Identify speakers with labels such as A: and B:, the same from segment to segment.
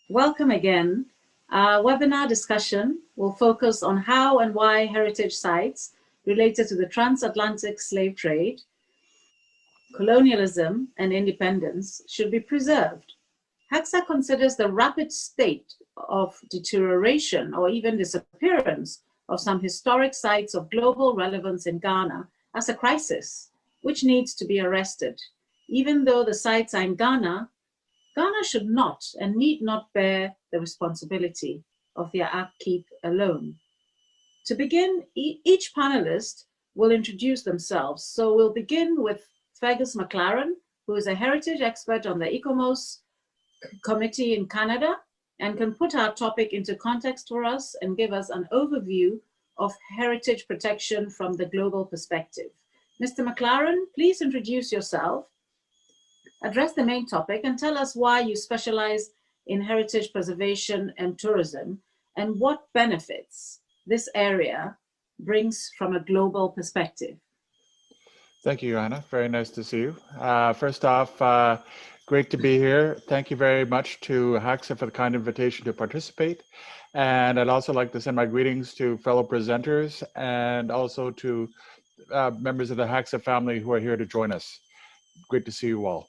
A: Welcome again. Our webinar discussion will focus on how and why heritage sites related to the transatlantic slave trade, colonialism and independence should be preserved. HACSA considers the rapid state of deterioration or even disappearance of some historic sites of global relevance in Ghana as a crisis, which needs to be arrested. Even though the sites are in Ghana, Ghana should not and need not bear the responsibility of their upkeep alone. To begin, each panelist will introduce themselves. So we'll begin with Fergus Maclaren, who is a heritage expert on the ICOMOS Committee in Canada and can put our topic into context for us and give us an overview of heritage protection from the global perspective. Mr. Maclaren, please introduce yourself, address the main topic, and tell us why you specialize in heritage preservation and tourism and what benefits this area brings from a global perspective.
B: Thank you, Johanna. Very nice to see you. First off, great to be here. Thank you very much to HACSA for the kind invitation to participate. And I'd also like to send my greetings to fellow presenters and also to members of the HACSA family who are here to join us. Great to see you all.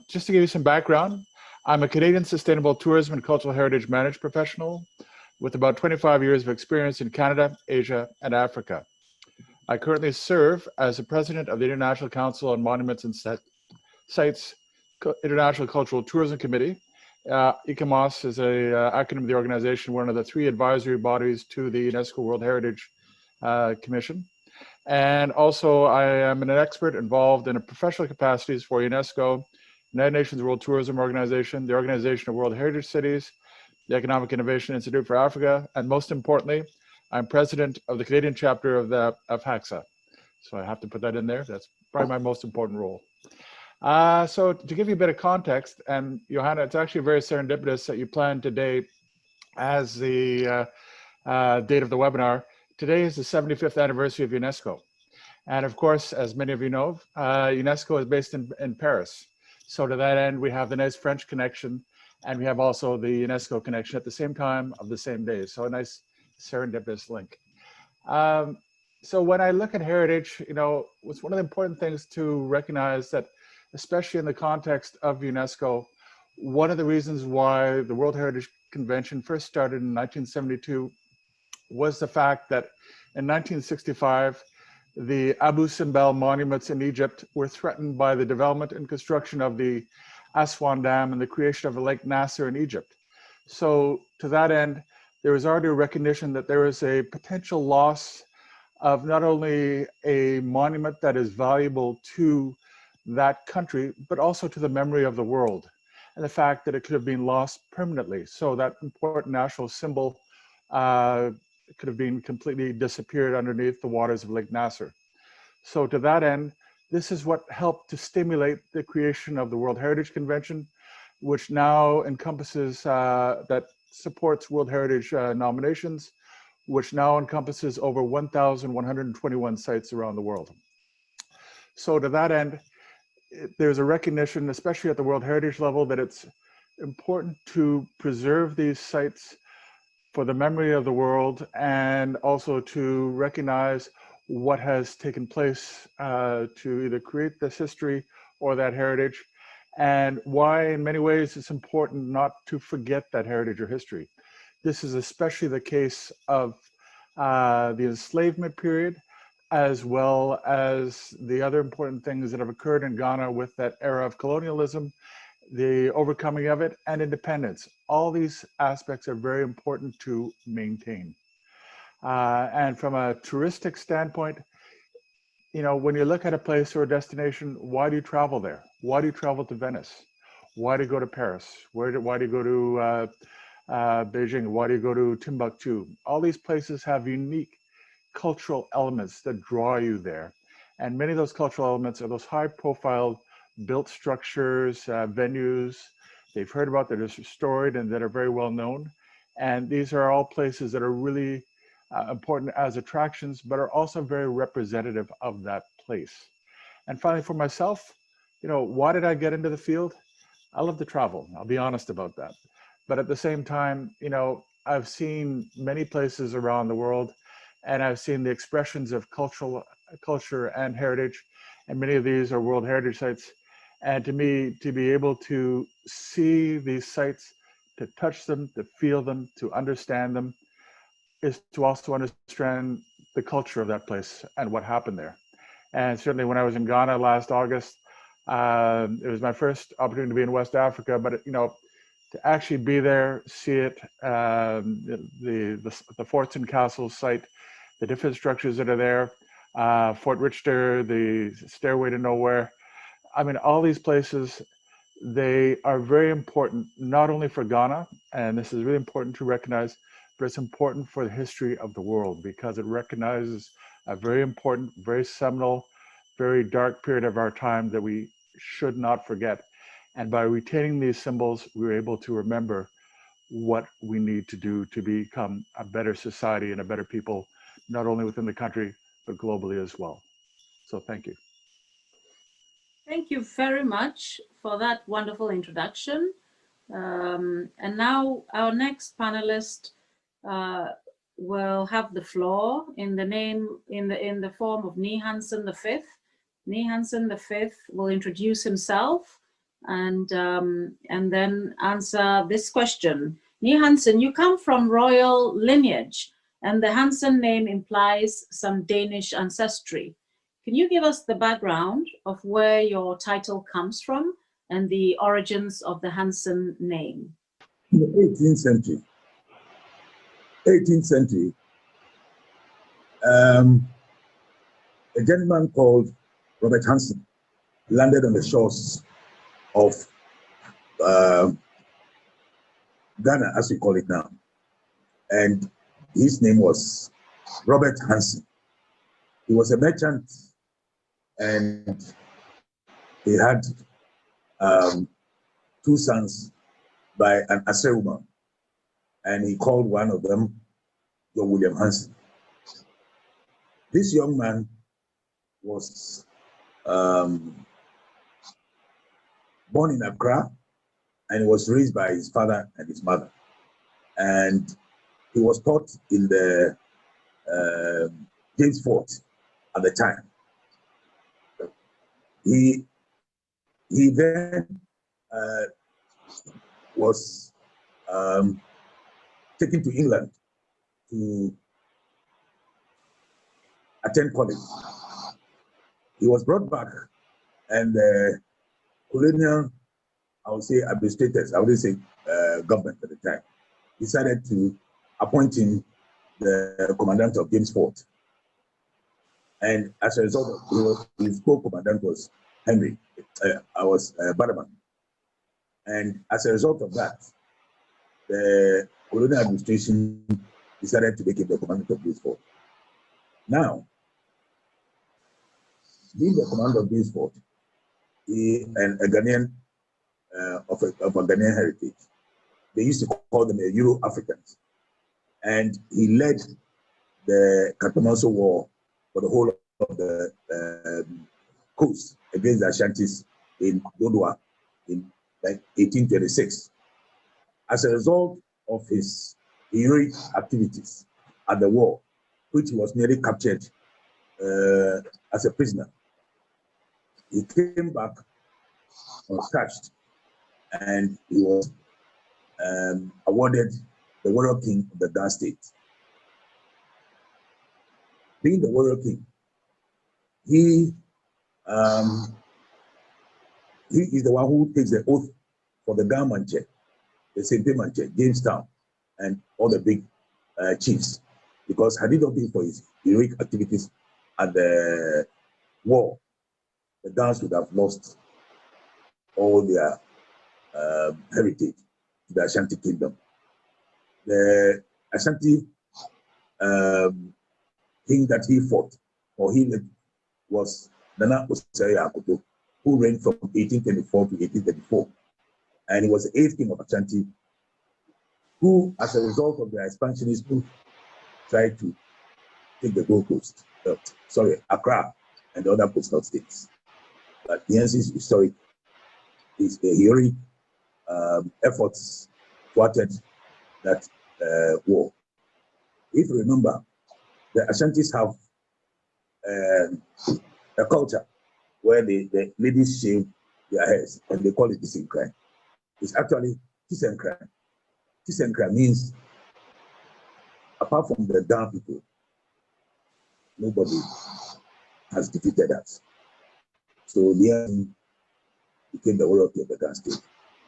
B: Just to give you some background, I'm a Canadian Sustainable Tourism and Cultural Heritage Management professional with about 25 years of experience in Canada, Asia, and Africa. I currently serve as the president of the International Council on Monuments and Sites International Cultural Tourism Committee. ICOMOS is an acronym of the organization, one of the 3 advisory bodies to the UNESCO World Heritage Commission. And also I am an expert involved in professional capacities for UNESCO, United Nations World Tourism Organization, the Organization of World Heritage Cities, the Economic Innovation Institute for Africa, and most importantly, I'm president of the Canadian chapter of HACSA. So I have to put that in there. That's probably my most important role. So to give you a bit of context, and Johanna, it's actually very serendipitous that you planned today as the date of the webinar. Today is the 75th anniversary of UNESCO. And of course, as many of you know, UNESCO is based in Paris. So to that end, we have the nice French connection, and we have also the UNESCO connection at the same time of the same day. So a nice serendipitous link. So when I look at heritage, it's one of the important things to recognize that, especially in the context of UNESCO, one of the reasons why the World Heritage Convention first started in 1972 was the fact that in 1965, the Abu Simbel monuments in Egypt were threatened by the development and construction of the Aswan Dam and the creation of the Lake Nasser in Egypt. So to that end, there was already a recognition that there is a potential loss of not only a monument that is valuable to that country, but also to the memory of the world, and the fact that it could have been lost permanently. So that important national symbol could have been completely disappeared underneath the waters of Lake Nasser. So to that end, this is what helped to stimulate the creation of the World Heritage Convention, which now encompasses, that supports World Heritage nominations, which now encompasses over 1,121 sites around the world. So to that end, there's a recognition, especially at the World Heritage level, that it's important to preserve these sites for the memory of the world, and also to recognize what has taken place to either create this history or that heritage, and why in many ways it's important not to forget that heritage or history. This is especially the case of the enslavement period, as well as the other important things that have occurred in Ghana with that era of colonialism, the overcoming of it, and independence. All these aspects are very important to maintain. And from a touristic standpoint, when you look at a place or a destination, why do you travel there? Why do you travel to Venice? Why do you go to Paris? Why do you go to Beijing? Why do you go to Timbuktu? All these places have unique cultural elements that draw you there. And many of those cultural elements are those high profile built structures, venues they've heard about, that are storied and that are very well known. And these are all places that are really important as attractions, but are also very representative of that place. And finally, for myself, why did I get into the field? I love to travel. I'll be honest about that. But at the same time, you know, I've seen many places around the world, and I've seen the expressions of culture and heritage, and many of these are World Heritage Sites. And to me, to be able to see these sites, to touch them, to feel them, to understand them, is to also understand the culture of that place and what happened there. And certainly when I was in Ghana last August, it was my first opportunity to be in West Africa, but you know, to actually be there, see it, the forts and castles site, the different structures that are there, Fort Richter, the Stairway to Nowhere. I mean, all these places, they are very important, not only for Ghana, and this is really important to recognize, but it's important for the history of the world because it recognizes a very important, very seminal, very dark period of our time that we should not forget. And by retaining these symbols, we're able to remember what we need to do to become a better society and a better people, not only within the country, but globally as well. So thank you.
A: Thank you very much for that wonderful introduction. And now our next panelist will have the floor in the form of Nie Hansen V. Nie Hansen V will introduce himself and then answer this question. Nie Hansen, you come from royal lineage, and the Hansen name implies some Danish ancestry. Can you give us the background of where your title comes from and the origins of the Hansen name?
C: In the 18th century, a gentleman called Robert Hansen landed on the shores of Ghana, as we call it now, and his name was Robert Hansen. He was a merchant, and he had 2 sons by an Ase woman, and he called one of them John William Hansen. This young man was born in Accra and was raised by his father and his mother. And he was taught in the James Fort at the time. He then was taken to England to attend college. He was brought back, and the colonial, I would say administrators, I wouldn't say government at the time, decided to appoint him the commandant of James Fort. And as a result, his co-commandant was Henry. I was Badaman. And as a result of that, the colonial administration decided to make him the commandant of James Fort. Now, being the commander of James Fort, he and a Ghanaian of a Ghanaian heritage, they used to call them Euro-Africans. And he led the Katamanso War for the whole of the coast against the Ashantis in Dodua in 1826. As a result of his heroic activities at the war, which he was nearly captured as a prisoner, he came back untouched, and he was awarded the Warrior King of the Ghana State. Being the Warrior King, he is the one who takes the oath for the Gamanche, the Sente Manche, Jamestown, and all the big chiefs. Because had it not been for his heroic activities at the war, the Ghans would have lost all their heritage to the Ashanti Kingdom. The Ashanti king that he fought, or he led, was Nana Osei Akoto, who reigned from 1824 to 1834. And he was the 8th king of Ashanti, who, as a result of the expansionist move, tried to take the Gold Coast, Accra, and the other coastal states. But the answer is historic. It's the heroic efforts thwarted that war. If you remember, the Ashantis have a culture where the ladies shave their hairs and they call it Tisenkran. It's actually Tisenkran. Tisenkran means, apart from the Dan people, nobody has defeated us. So Liam became the royalty of the Ghana state.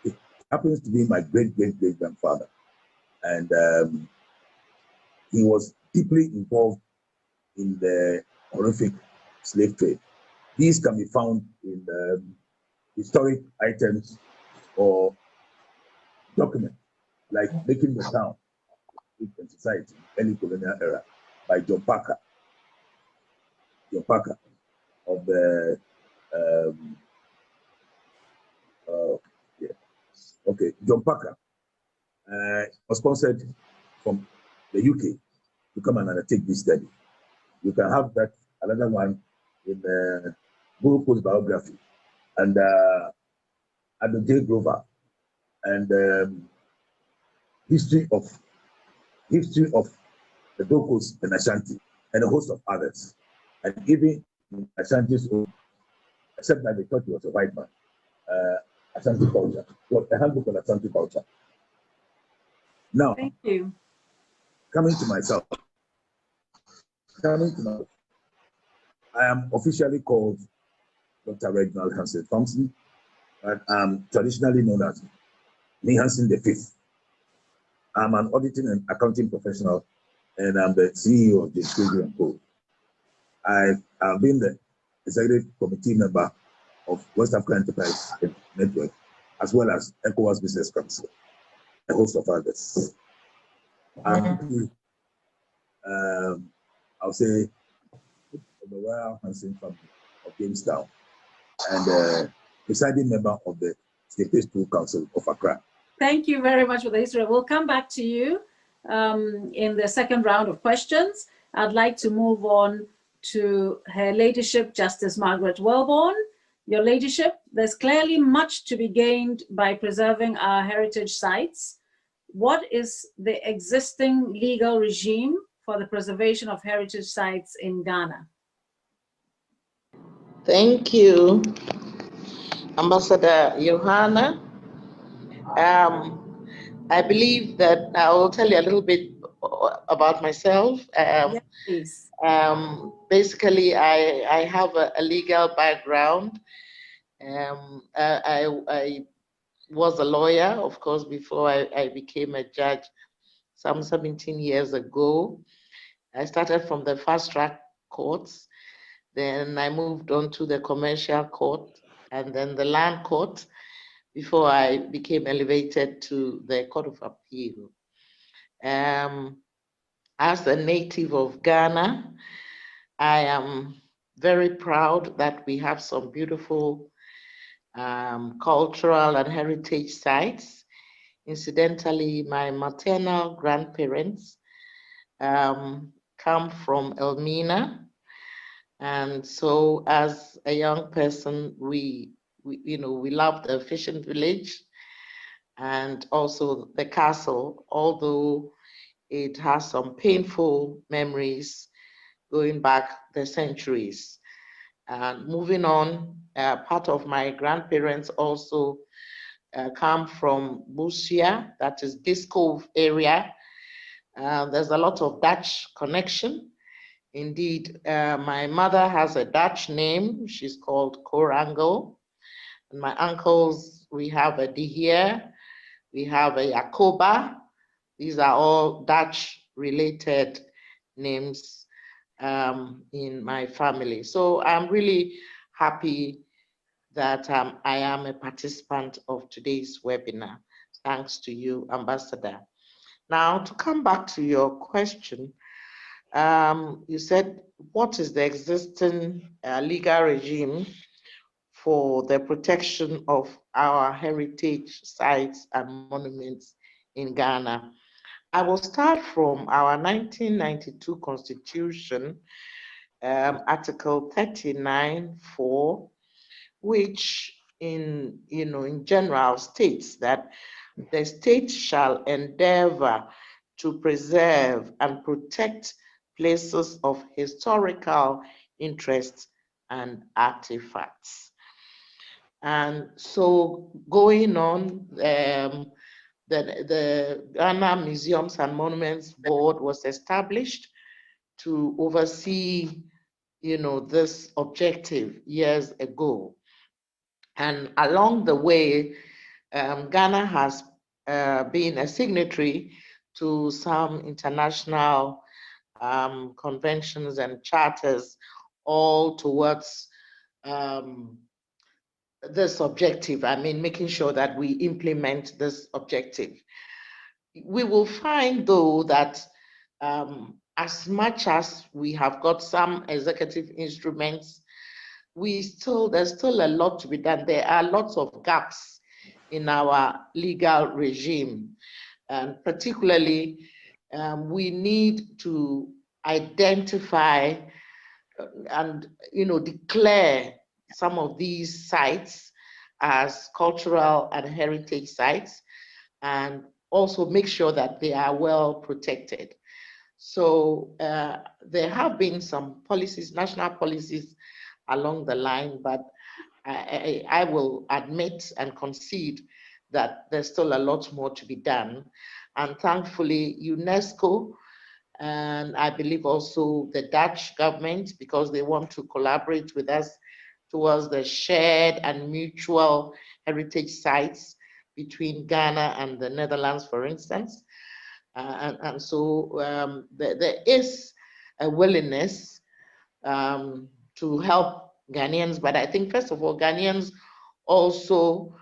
C: It happens to be my great-great-great-grandfather. And he was deeply involved in the horrific slave trade. These can be found in historic items or documents, like Making the Town in Society, early colonial era, by John Parker. John Parker of the John Parker was sponsored from the UK to come and undertake this study. You can have that, another one in Buruku's biography, and Adam J. Grover, and history of the Dokos and Ashanti, and a host of others. And even Ashanti's own, except that they thought he was a white man, Ashanti culture, well, a handbook on Ashanti culture. Now,
A: Thank you.
C: Coming to myself, I am officially called Dr. Reginald Hansen Thompson, but I'm traditionally known as Me Hansen the Fifth. I'm an auditing and accounting professional, and I'm the CEO of the Treasury & Co. I've been the executive committee member of West African Enterprise Network, as well as ECOWAS Business Council, a host of others. I'll say of the Royal Hansen family of Jamestown, and presiding member of the State School Council of Accra.
A: Thank you very much for the history. We'll come back to you in the second round of questions. I'd like to move on to Her Ladyship, Justice Margaret Welbourne. Your Ladyship, there's clearly much to be gained by preserving our heritage sites. What is the existing legal regime for the preservation of heritage sites in Ghana?
D: Thank you, Ambassador Johanna. I believe that I will tell you a little bit about myself.
A: Yes, please.
D: Basically, I have a legal background. I was a lawyer, of course, before I became a judge some 17 years ago. I started from the fast track courts, then I moved on to the commercial court and then the land court before I became elevated to the Court of Appeal. As a native of Ghana, I am very proud that we have some beautiful cultural and heritage sites. Incidentally, my maternal grandparents come from Elmina, and so as a young person, we love the fishing village and also the castle, although it has some painful memories going back the centuries. And moving on, part of my grandparents also come from Busia, that is Discove area. There's a lot of Dutch connection. Indeed, my mother has a Dutch name. She's called Korangel. And my uncles, we have a Dihier, we have a Jacoba. These are all Dutch-related names in my family. So I'm really happy that I am a participant of today's webinar. Thanks to you, Ambassador. Now, to come back to your question, you said, what is the existing legal regime for the protection of our heritage sites and monuments in Ghana? I will start from our 1992 Constitution, Article 39(4), which in general states that the state shall endeavor to preserve and protect places of historical interest and artifacts. And so going on, the Ghana Museums and Monuments Board was established to oversee, this objective years ago. And along the way, Ghana has been a signatory to some international conventions and charters, all towards this objective. I mean, making sure that we implement this objective. We will find, though, that as much as we have got some executive instruments, there's still a lot to be done. There are lots of gaps in our legal regime, and particularly we need to identify and declare some of these sites as cultural and heritage sites, and also make sure that they are well protected. So there have been some policies, national policies along the line, but I will admit and concede that there's still a lot more to be done. And thankfully, UNESCO, and I believe also the Dutch government, because they want to collaborate with us towards the shared and mutual heritage sites between Ghana and the Netherlands, for instance. And so there is a willingness to help Ghanaians, but I think first of all, Ghanaians also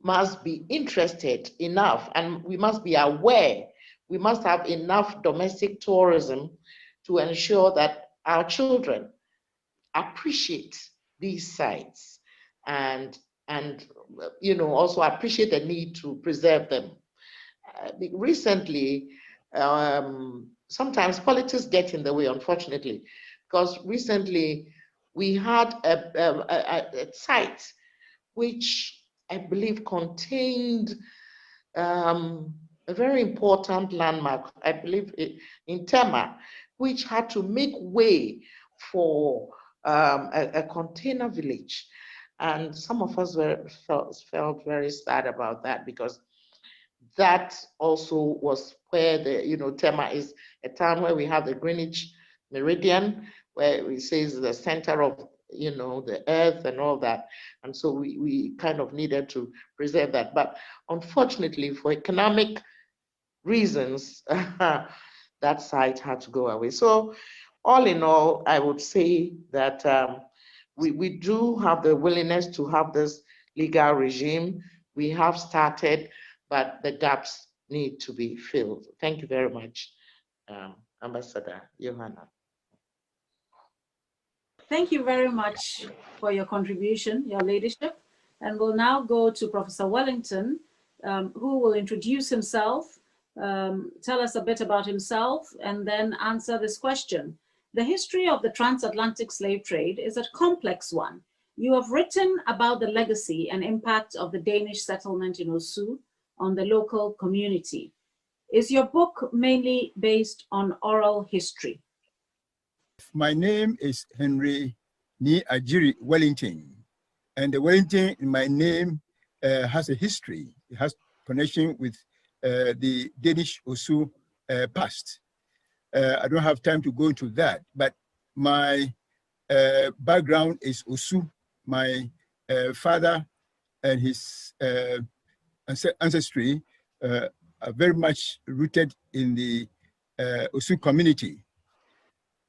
D: must be interested enough, and we must be aware, we must have enough domestic tourism to ensure that our children appreciate these sites and also appreciate the need to preserve them. Recently, sometimes politics get in the way, unfortunately, because recently we had a site which I believe contained a very important landmark, I believe in Tema, which had to make way for a container village. And some of us felt very sad about that, because that also was where the, Tema is a town where we have the Greenwich Meridian, where it says the center of, the earth and all that. And so we kind of needed to preserve that. But unfortunately, for economic reasons, that site had to go away. So all in all, I would say that we do have the willingness to have this legal regime. We have started, but the gaps need to be filled. Thank you very much, Ambassador Johanna.
A: Thank you very much for your contribution, your leadership. And we'll now go to Professor Wellington, who will introduce himself, tell us a bit about himself, and then answer this question. The history of the transatlantic slave trade is a complex one. You have written about the legacy and impact of the Danish settlement in Osu on the local community. Is your book mainly based on oral history?
E: My name is Henry Ni Ajiri Wellington, and the Wellington in my name has a history. It has connection with the Danish Osu past. I don't have time to go into that, but my background is Osu. My father and his ancestry are very much rooted in the Osu community.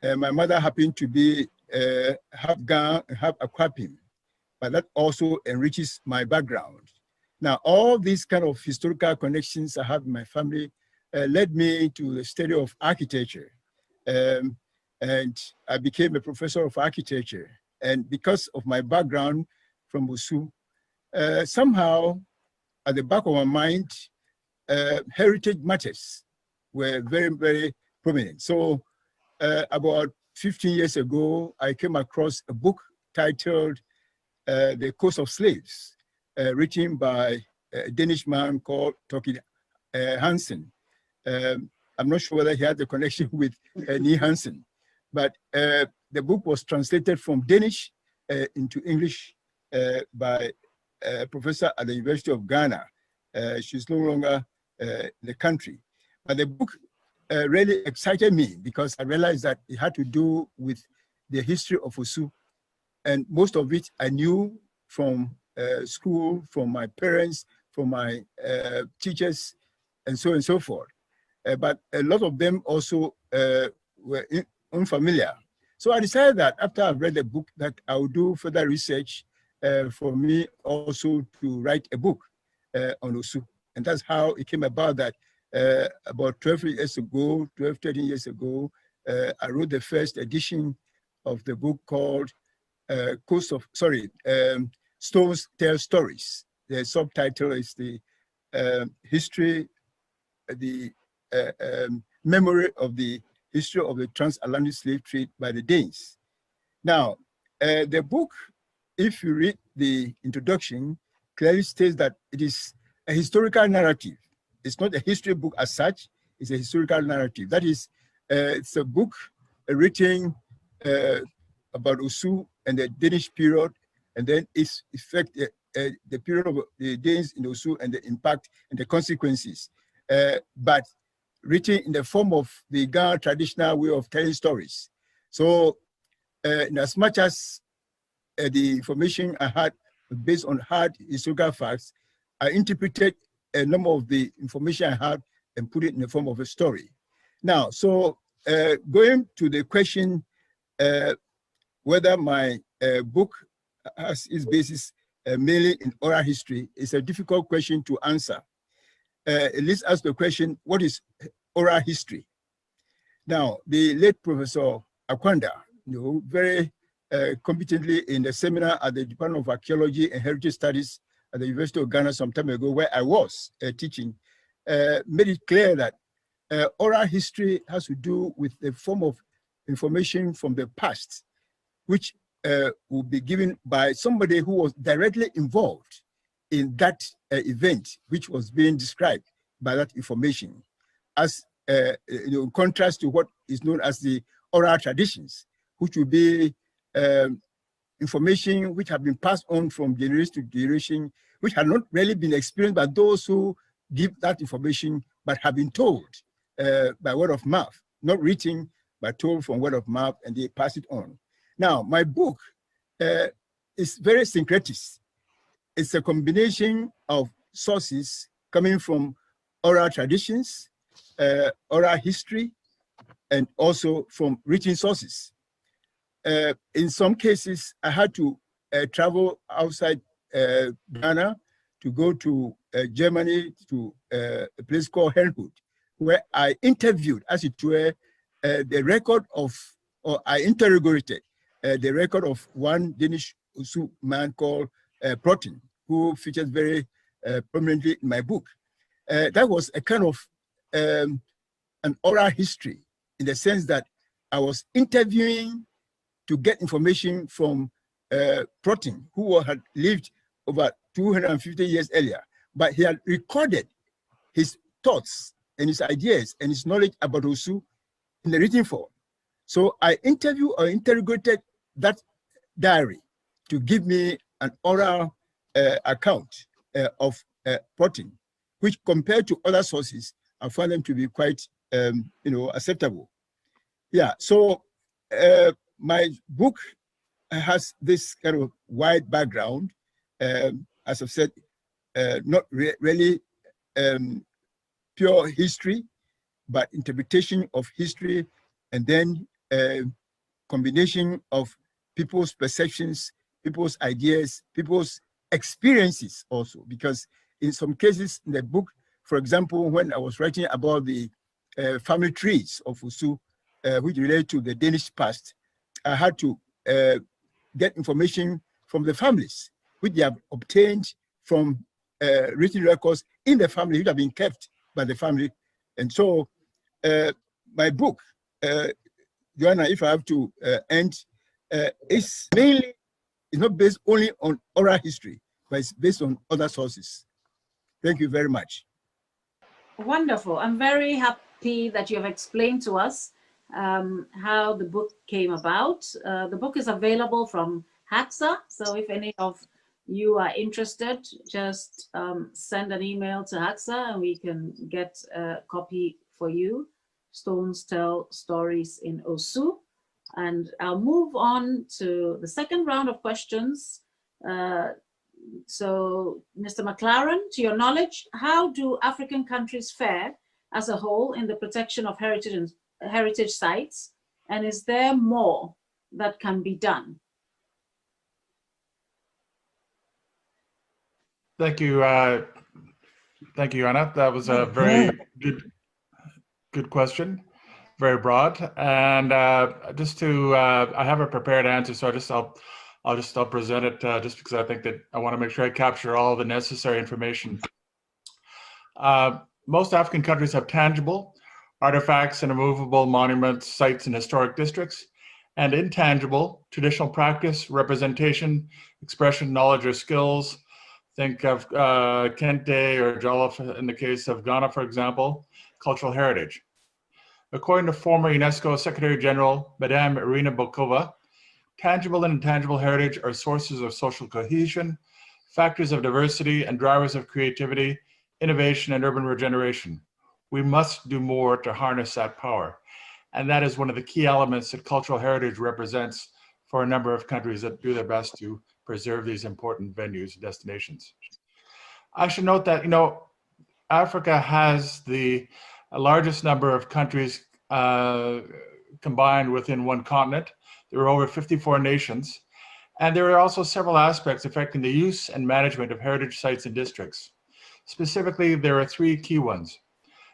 E: My mother happened to be half Ga, half Akwapim, but that also enriches my background. Now, all these kind of historical connections I have in my family led me to the study of architecture. And I became a professor of architecture. And because of my background from Osu, somehow at the back of my mind, heritage matters were very, very prominent. So about 15 years ago, I came across a book titled The Coast of Slaves, written by a Danish man called Torkild Hansen. I'm not sure whether he had the connection with Ni Hansen, but the book was translated from Danish into English by a professor at the University of Ghana. She's no longer in the country. But the book really excited me because I realized that it had to do with the history of Osu. And most of it I knew from school, from my parents, from my teachers, and so forth. But a lot of them also were unfamiliar. So I decided that after I've read the book that I would do further research for me also to write a book on Osu. And that's how it came about that about 12 years ago, 13 years ago, I wrote the first edition of the book called Stones Tell Stories. The subtitle is the history, the memory of the history of the Transatlantic Slave Trade by the Danes. Now, the book, if you read the introduction, clearly states that it is a historical narrative. It's not a history book as such, it's a historical narrative. That is, it's a book written about Osu and the Danish period, and then its effect, the period of the Danes in Osu and the impact and the consequences. But written in the form of the Ghana traditional way of telling stories. So in as much as the information I had based on hard historical facts, I interpreted a number of the information I had and put it in the form of a story. Now, so going to the question whether my book has its basis mainly in oral history is a difficult question to answer. Let's ask the question, what is oral history? Now, the late Professor Akwanda, very competently in the seminar at the Department of Archaeology and Heritage Studies at the University of Ghana some time ago, where I was teaching, made it clear that oral history has to do with the form of information from the past, which will be given by somebody who was directly involved in that event, which was being described by that information, as in contrast to what is known as the oral traditions, which will be information which have been passed on from generation to generation, which had not really been experienced by those who give that information, but have been told by word of mouth, not written, but told from word of mouth, and they pass it on. Now, my book is very syncretic. It's a combination of sources coming from oral traditions, oral history, and also from written sources. In some cases, I had to travel outside Ghana to go to Germany to a place called Helmut, where I interviewed, as it were, the record of, or I interrogated the record of one Danish Osu man called Protein, who features very prominently in my book. That was a kind of an oral history, in the sense that I was interviewing to get information from Protein, who had lived over 250 years earlier, but he had recorded his thoughts and his ideas and his knowledge about Osu in the written form. So I interviewed or interrogated that diary to give me an oral account of Protein, which compared to other sources, I found them to be quite, acceptable. Yeah, so my book has this kind of wide background, as I've said, not really pure history, but interpretation of history, and then combination of people's perceptions, people's ideas, people's experiences also. Because in some cases in the book, for example, when I was writing about the family trees of Osu, which relate to the Danish past, I had to get information from the families, which they have obtained from written records in the family, which have been kept by the family. And so my book, Joanna, if I have to end, is mainly, it's not based only on oral history, but it's based on other sources. Thank you very much.
A: Wonderful. I'm very happy that you have explained to us how the book came about. The book is available from HACSA, so if any of you are interested, just send an email to HACSA and we can get a copy for you. Stones Tell Stories in Osu. And I'll move on to the second round of questions. So, Mr. Maclaren, to your knowledge, how do African countries fare as a whole in the protection of heritage sites? And is there more that can be done?
B: Thank you, Anna. That was a very good question, very broad. And just to, I have a prepared answer, so I'll present it just because I think that I want to make sure I capture all the necessary information. Most African countries have tangible artifacts and immovable monuments, sites, and historic districts, and intangible traditional practice, representation, expression, knowledge, or skills. Think of Kente or Jollof in the case of Ghana, for example, cultural heritage. According to former UNESCO Secretary General, Madame Irina Bokova, tangible and intangible heritage are sources of social cohesion, factors of diversity, and drivers of creativity, innovation, and urban regeneration. We must do more to harness that power. And that is one of the key elements that cultural heritage represents for a number of countries that do their best to preserve these important venues and destinations. I should note that, Africa has the largest number of countries combined within one continent. There are over 54 nations. And there are also several aspects affecting the use and management of heritage sites and districts. Specifically, there are three key ones.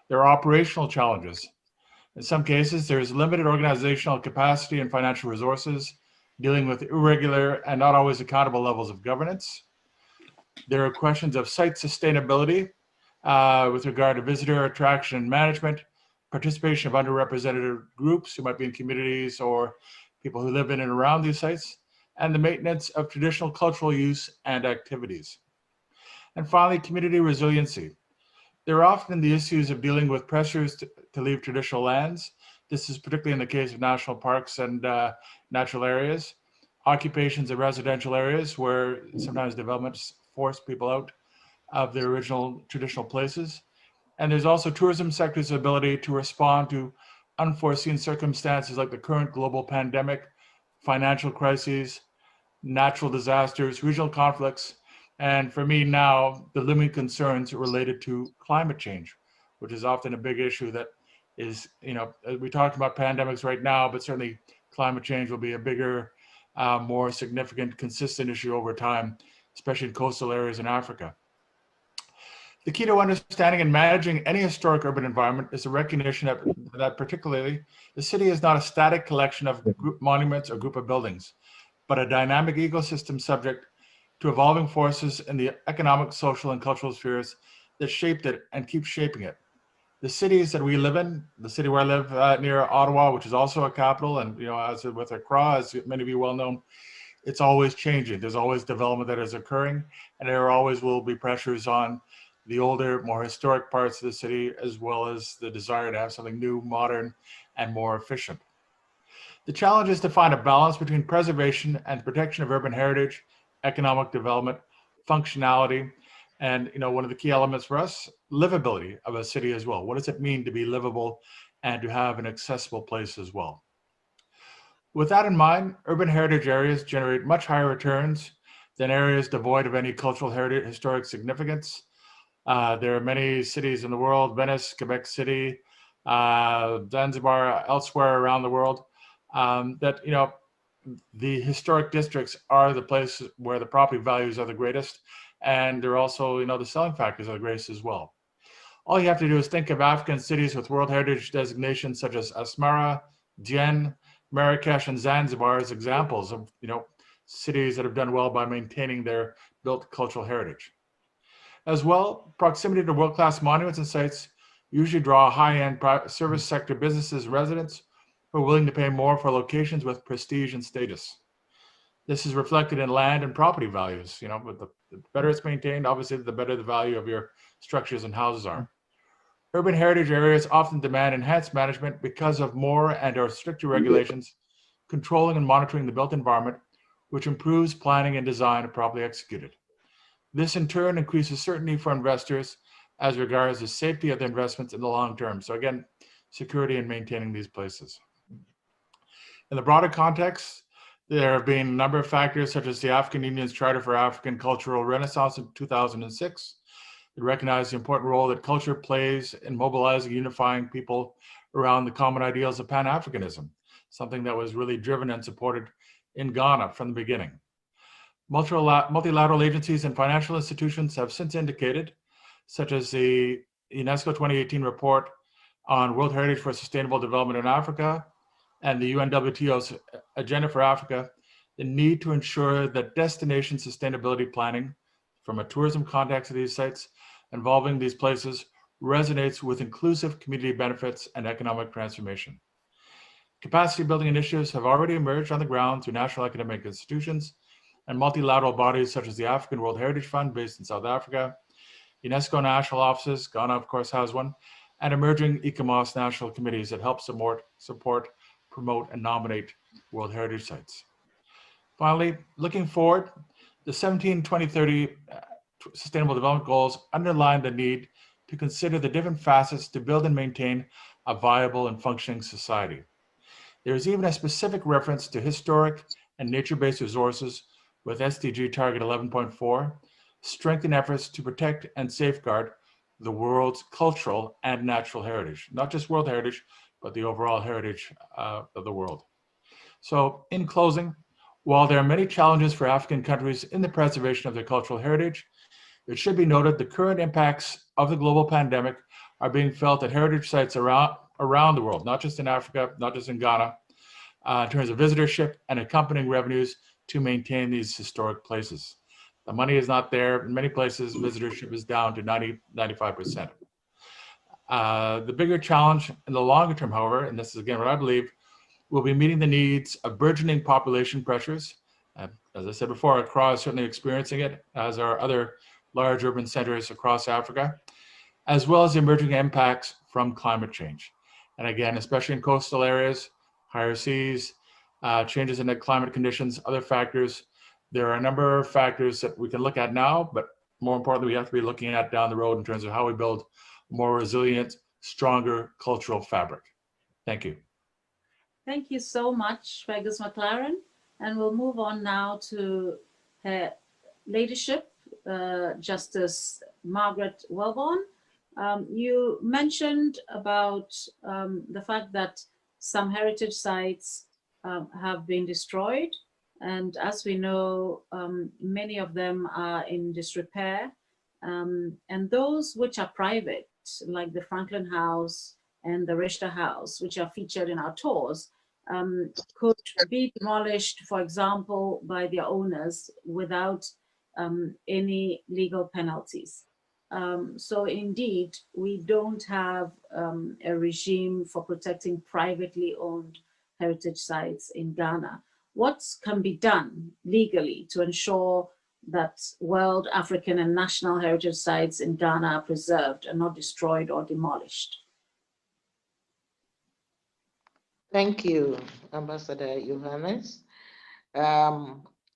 B: There are operational challenges. In some cases, there is limited organizational capacity and financial resources, dealing with irregular and not always accountable levels of governance. There are questions of site sustainability with regard to visitor attraction and management, participation of underrepresented groups who might be in communities or people who live in and around these sites, and the maintenance of traditional cultural use and activities. And finally, community resiliency. There are often the issues of dealing with pressures to leave traditional lands. This is particularly in the case of national parks and natural areas, occupations of residential areas where sometimes developments force people out of their original traditional places. And there's also tourism sector's ability to respond to unforeseen circumstances like the current global pandemic, financial crises, natural disasters, regional conflicts, and for me now, the looming concerns related to climate change, which is often a big issue that is, we talked about pandemics right now, but certainly climate change will be a bigger, more significant, consistent issue over time, especially in coastal areas in Africa. The key to understanding and managing any historic urban environment is the recognition that particularly the city is not a static collection of group monuments or group of buildings, but a dynamic ecosystem subject to evolving forces in the economic, social, and cultural spheres that shaped it and keep shaping it. The cities that we live in, the city where I live near Ottawa, which is also a capital, and as with Accra, as many of you well know, it's always changing. There's always development that is occurring, and there always will be pressures on the older, more historic parts of the city, as well as the desire to have something new, modern, and more efficient. The challenge is to find a balance between preservation and protection of urban heritage, economic development, functionality, and one of the key elements for us, livability of a city as well. What does it mean to be livable and to have an accessible place as well? With that in mind, urban heritage areas generate much higher returns than areas devoid of any cultural heritage, historic significance. There are many cities in the world, Venice, Quebec City, Zanzibar, elsewhere around the world, that the historic districts are the places where the property values are the greatest, and they're also, the selling factors are the greatest as well. All you have to do is think of African cities with World Heritage designations such as Asmara, Dien, Marrakesh, and Zanzibar as examples of, cities that have done well by maintaining their built cultural heritage. As well, proximity to world-class monuments and sites usually draw high-end service sector businesses and residents who are willing to pay more for locations with prestige and status. This is reflected in land and property values, with The better it's maintained, obviously, the better the value of your structures and houses are. Urban heritage areas often demand enhanced management because of more and/or stricter regulations controlling and monitoring the built environment, which improves planning and design if properly executed. This in turn increases certainty for investors as regards the safety of the investments in the long term. So again, security in maintaining these places. In the broader context, there have been a number of factors such as the African Union's Charter for African Cultural Renaissance in 2006 that recognize the important role that culture plays in mobilizing, unifying people around the common ideals of Pan-Africanism, something that was really driven and supported in Ghana from the beginning. Multilateral agencies and financial institutions have since indicated, such as the UNESCO 2018 report on World Heritage for Sustainable Development in Africa and the UNWTO's Agenda for Africa, the need to ensure that destination sustainability planning from a tourism context of these sites involving these places resonates with inclusive community benefits and economic transformation. Capacity building initiatives have already emerged on the ground through national academic institutions and multilateral bodies such as the African World Heritage Fund based in South Africa, UNESCO national offices, Ghana of course has one, and emerging ECOMOS national committees that help support, promote, and nominate World Heritage Sites. Finally, looking forward, the 17-20-30 Sustainable Development Goals underline the need to consider the different facets to build and maintain a viable and functioning society. There is even a specific reference to historic and nature-based resources with SDG Target 11.4, strengthen efforts to protect and safeguard the world's cultural and natural heritage, not just world heritage, but the overall heritage of the world. So in closing, while there are many challenges for African countries in the preservation of their cultural heritage, it should be noted the current impacts of the global pandemic are being felt at heritage sites around the world, not just in Africa, not just in Ghana, in terms of visitorship and accompanying revenues to maintain these historic places. The money is not there. In many places, visitorship is down to 95%. The bigger challenge in the longer term, however, and this is again what I believe, will be meeting the needs of burgeoning population pressures. As I said before, Accra is certainly experiencing it, as are other large urban centers across Africa, as well as the emerging impacts from climate change. And again, especially in coastal areas, higher seas, changes in the climate conditions, other factors. There are a number of factors that we can look at now, but more importantly, we have to be looking at down the road in terms of how we build a more resilient, stronger cultural fabric. Thank you.
A: Thank you so much, Fergus Maclaren. And we'll move on now to her ladyship, Justice Margaret Welbourne. You mentioned about the fact that some heritage sites have been destroyed. And as we know, many of them are in disrepair. And those which are private, like the Franklin House and the Richter House, which are featured in our tours, could be demolished, for example, by their owners without any legal penalties. So indeed, we don't have a regime for protecting privately owned heritage sites in Ghana. What can be done legally to ensure that world, African, and national heritage sites in Ghana are preserved and not destroyed or demolished?
D: Thank you, Ambassador Johannes.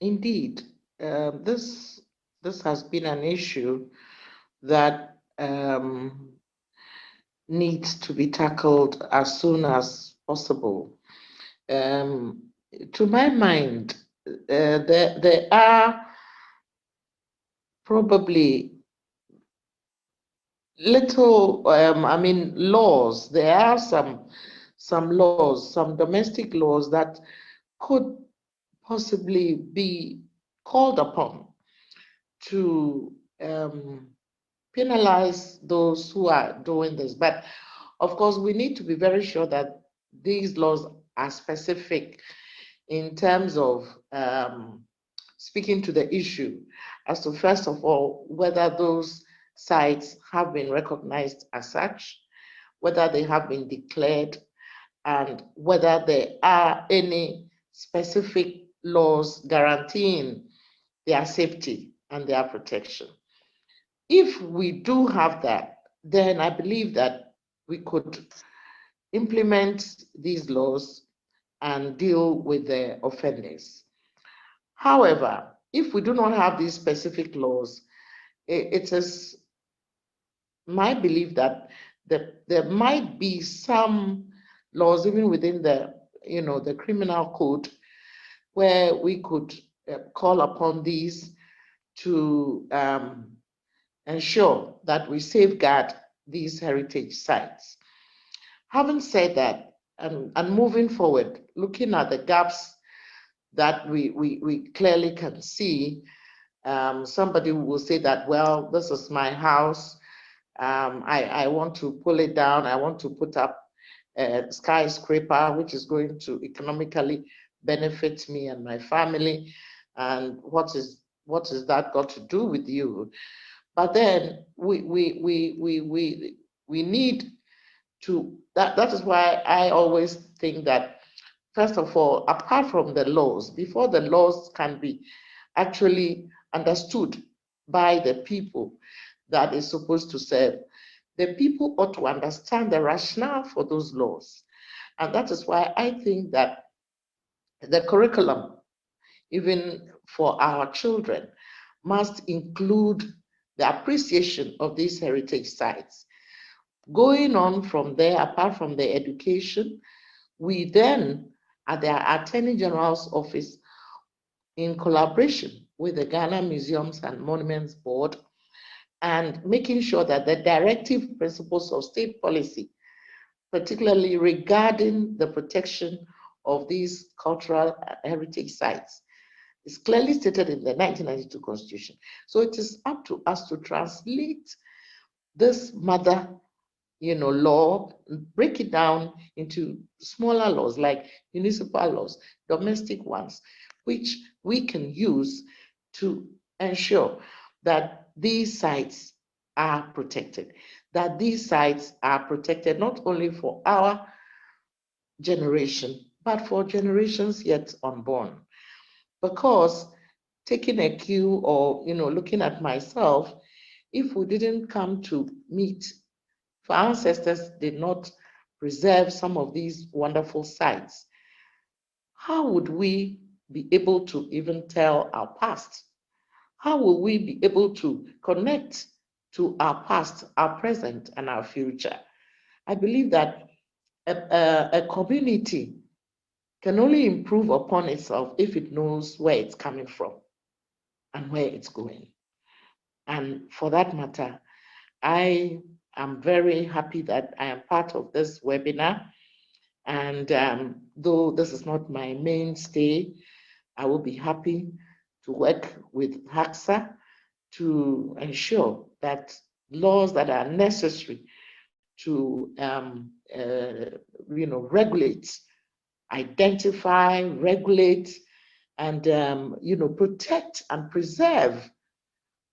D: Indeed, this has been an issue that needs to be tackled as soon as possible. To my mind, there are probably little, laws. There are some laws, some domestic laws that could possibly be called upon to penalize those who are doing this. But of course, we need to be very sure that these laws are specific in terms of speaking to the issue as to, first of all, whether those sites have been recognized as such, whether they have been declared, and whether there are any specific laws guaranteeing their safety and their protection. If we do have that, then I believe that we could implement these laws and deal with the offenders. However, if we do not have these specific laws, it is my belief that there might be some laws even within the the criminal code where we could call upon these to ensure that we safeguard these heritage sites. Having said that, and moving forward, looking at the gaps that we clearly can see, somebody will say that, well, this is my house. I want to pull it down. I want to put up a skyscraper, which is going to economically benefit me and my family. And what is that got to do with you? But then we need to, that is why I always think that, first of all, apart from the laws, before the laws can be actually understood by the people that is supposed to serve, the people ought to understand the rationale for those laws. And that is why I think that the curriculum, even for our children, must include the appreciation of these heritage sites. Going on from there, apart from the education, we then, at the Attorney General's office, in collaboration with the Ghana Museums and Monuments Board, and making sure that the directive principles of state policy, particularly regarding the protection of these cultural heritage sites, is clearly stated in the 1992 Constitution. So it is up to us to translate this mother law, break it down into smaller laws like municipal laws, domestic ones, which we can use to ensure that these sites are protected, that these sites are protected not only for our generation, but for generations yet unborn. Because taking a cue or, looking at myself, if we didn't come to meet, if our ancestors did not preserve some of these wonderful sites, how would we be able to even tell our past? How will we be able to connect to our past, our present, and our future? I believe that a community can only improve upon itself if it knows where it's coming from and where it's going. And for that matter, I am very happy that I am part of this webinar. And though this is not my mainstay, I will be happy to work with HACSA to ensure that laws that are necessary to regulate, identify, regulate, and protect and preserve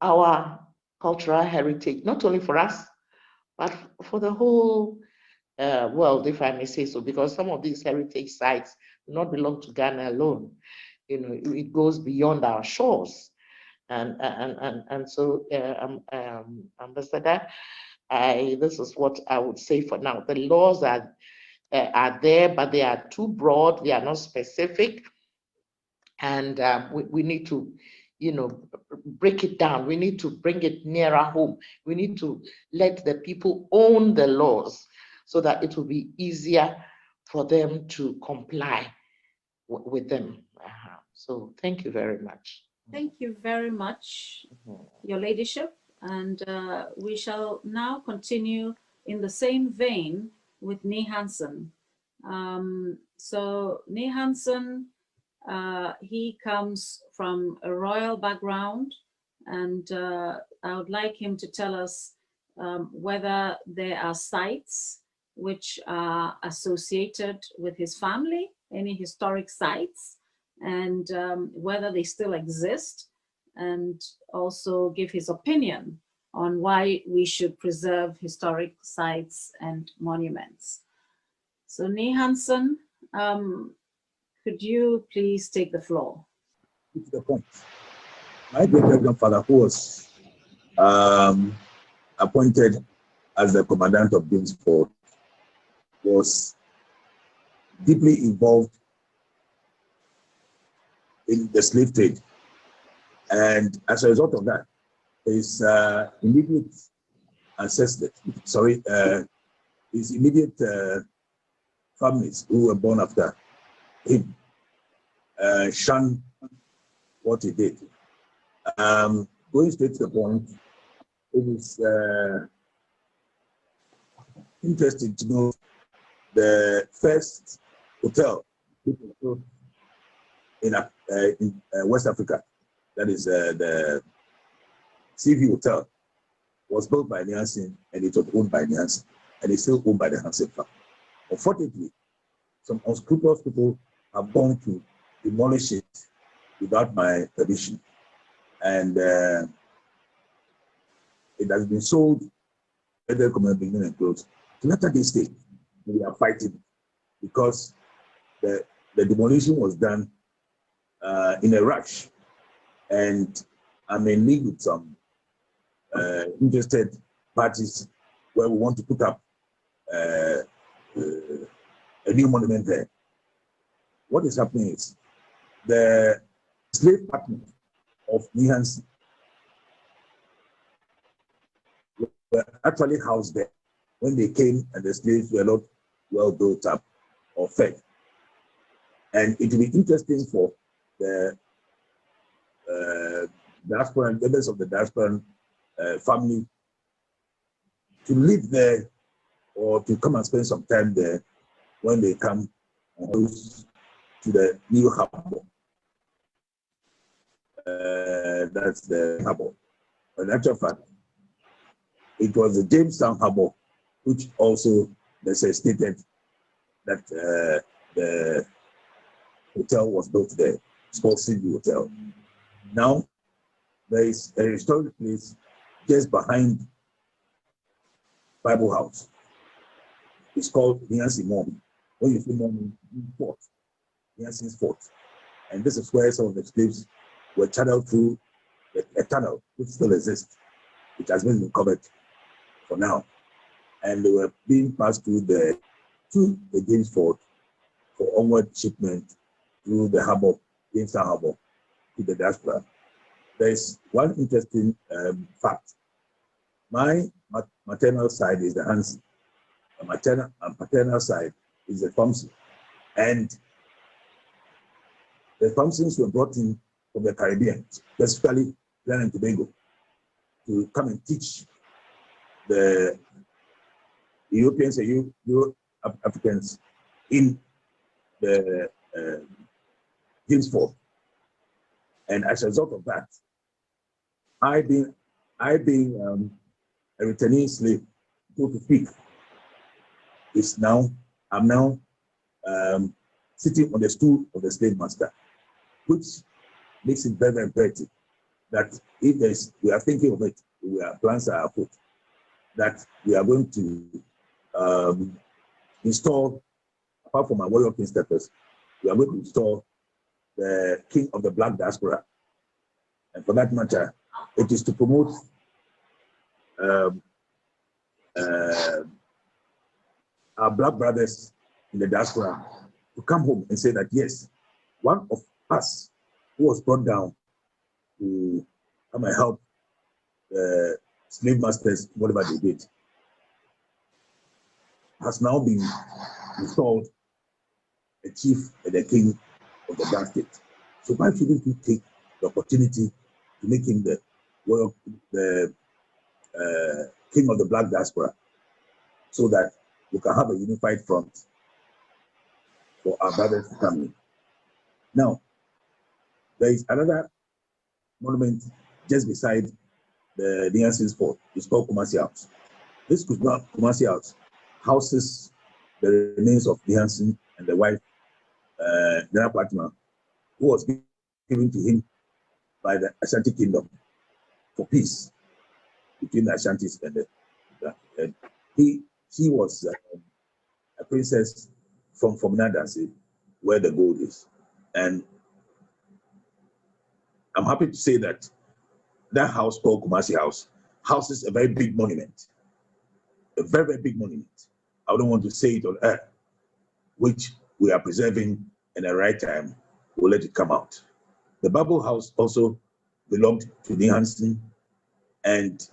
D: our cultural heritage, not only for us, but for the whole world, if I may say so, because some of these heritage sites do not belong to Ghana alone. It goes beyond our shores. And so, Ambassador, this is what I would say for now. The laws are there, but they are too broad. They are not specific, and we need to, break it down. We need to bring it nearer home. We need to let the people own the laws so that it will be easier for them to comply with them. So thank you very much.
A: Thank you very much, Your Ladyship. And we shall now continue in the same vein with Nee Hansen. So Nee Hansen, he comes from a royal background, and I would like him to tell us whether there are sites which are associated with his family, any historic sites, and whether they still exist, and also give his opinion on why we should preserve historic sites and monuments. So Nee Hansen, could you please take the floor?
C: To the point. My great-grandfather, who was appointed as the commandant of Jamesport, was deeply involved in the slave trade. And as a result of that, his immediate ancestors, his immediate families who were born after him shunned what he did. Going straight to the point, it is interesting to know the first hotel in West Africa, that is the CV Hotel, was built by Hansen, and it was owned by Hansen, and it's still owned by the Hansen family. Unfortunately, some unscrupulous people have gone to demolish it without my permission, and it has been sold. Federal Community Beginning and Close. To latter this day, we are fighting because the demolition was done in a rush, and I'm in league with some interested parties where we want to put up a new monument there. What is happening is the slave partner of Hansen were actually housed there when they came, and the slaves were not well built up or fed. And it will be interesting for the diaspora, members of the diaspora family to live there or to come and spend some time there when they come to the new harbor. That's the harbor. In actual fact, it was the Jamestown harbor which also necessitated that the hotel was built there. It's called Sydney Hotel. Now, there is a historic place just behind Bible House. It's called Hansen Mom. When you see Mom, Fort, Hansen's Fort. And this is where some of the slaves were channeled through a tunnel which still exists, which has been recovered for now. And they were being passed through the James Fort for onward shipment through the harbor, Jamestown Harbor, to the diaspora. There is one interesting fact. My maternal side is the Hansen. My maternal and paternal side is the Thompson. And the Thompsons were brought in from the Caribbean, specifically Trinidad and Tobago, to come and teach the Europeans and Euro-Africans in the James Fort. And as a result of that, I being a returning slave, so to speak, I'm now sitting on the stool of the slave master, which makes it very, very imperative that if we are thinking of it, plans are afoot, that we are going to install, apart from our warrior king status, we are going to install the king of the black diaspora. And for that matter, it is to promote our black brothers in the diaspora to come home and say that, yes, one of us who was brought down to come and help the slave masters, whatever they did, has now been installed a chief and a king of the black state. So why shouldn't we take the opportunity to make him the king of the black diaspora, so that we can have a unified front for our brothers to come in? Now, there is another monument just beside the Hansen's Fort. It's called Kumasi House. This Kumasi House houses the remains of Hansen and the wife, Nana Platinum, who was given to him by the Ashanti Kingdom for peace between the Ashantis and the he was a princess from Nadasi, where the gold is. And I'm happy to say that that house called Kumasi House houses a very big monument, a very, very big monument. I don't want to say it on air, which we are preserving, and at the right time, we'll let it come out. The Bible House also belonged to the Hansen, and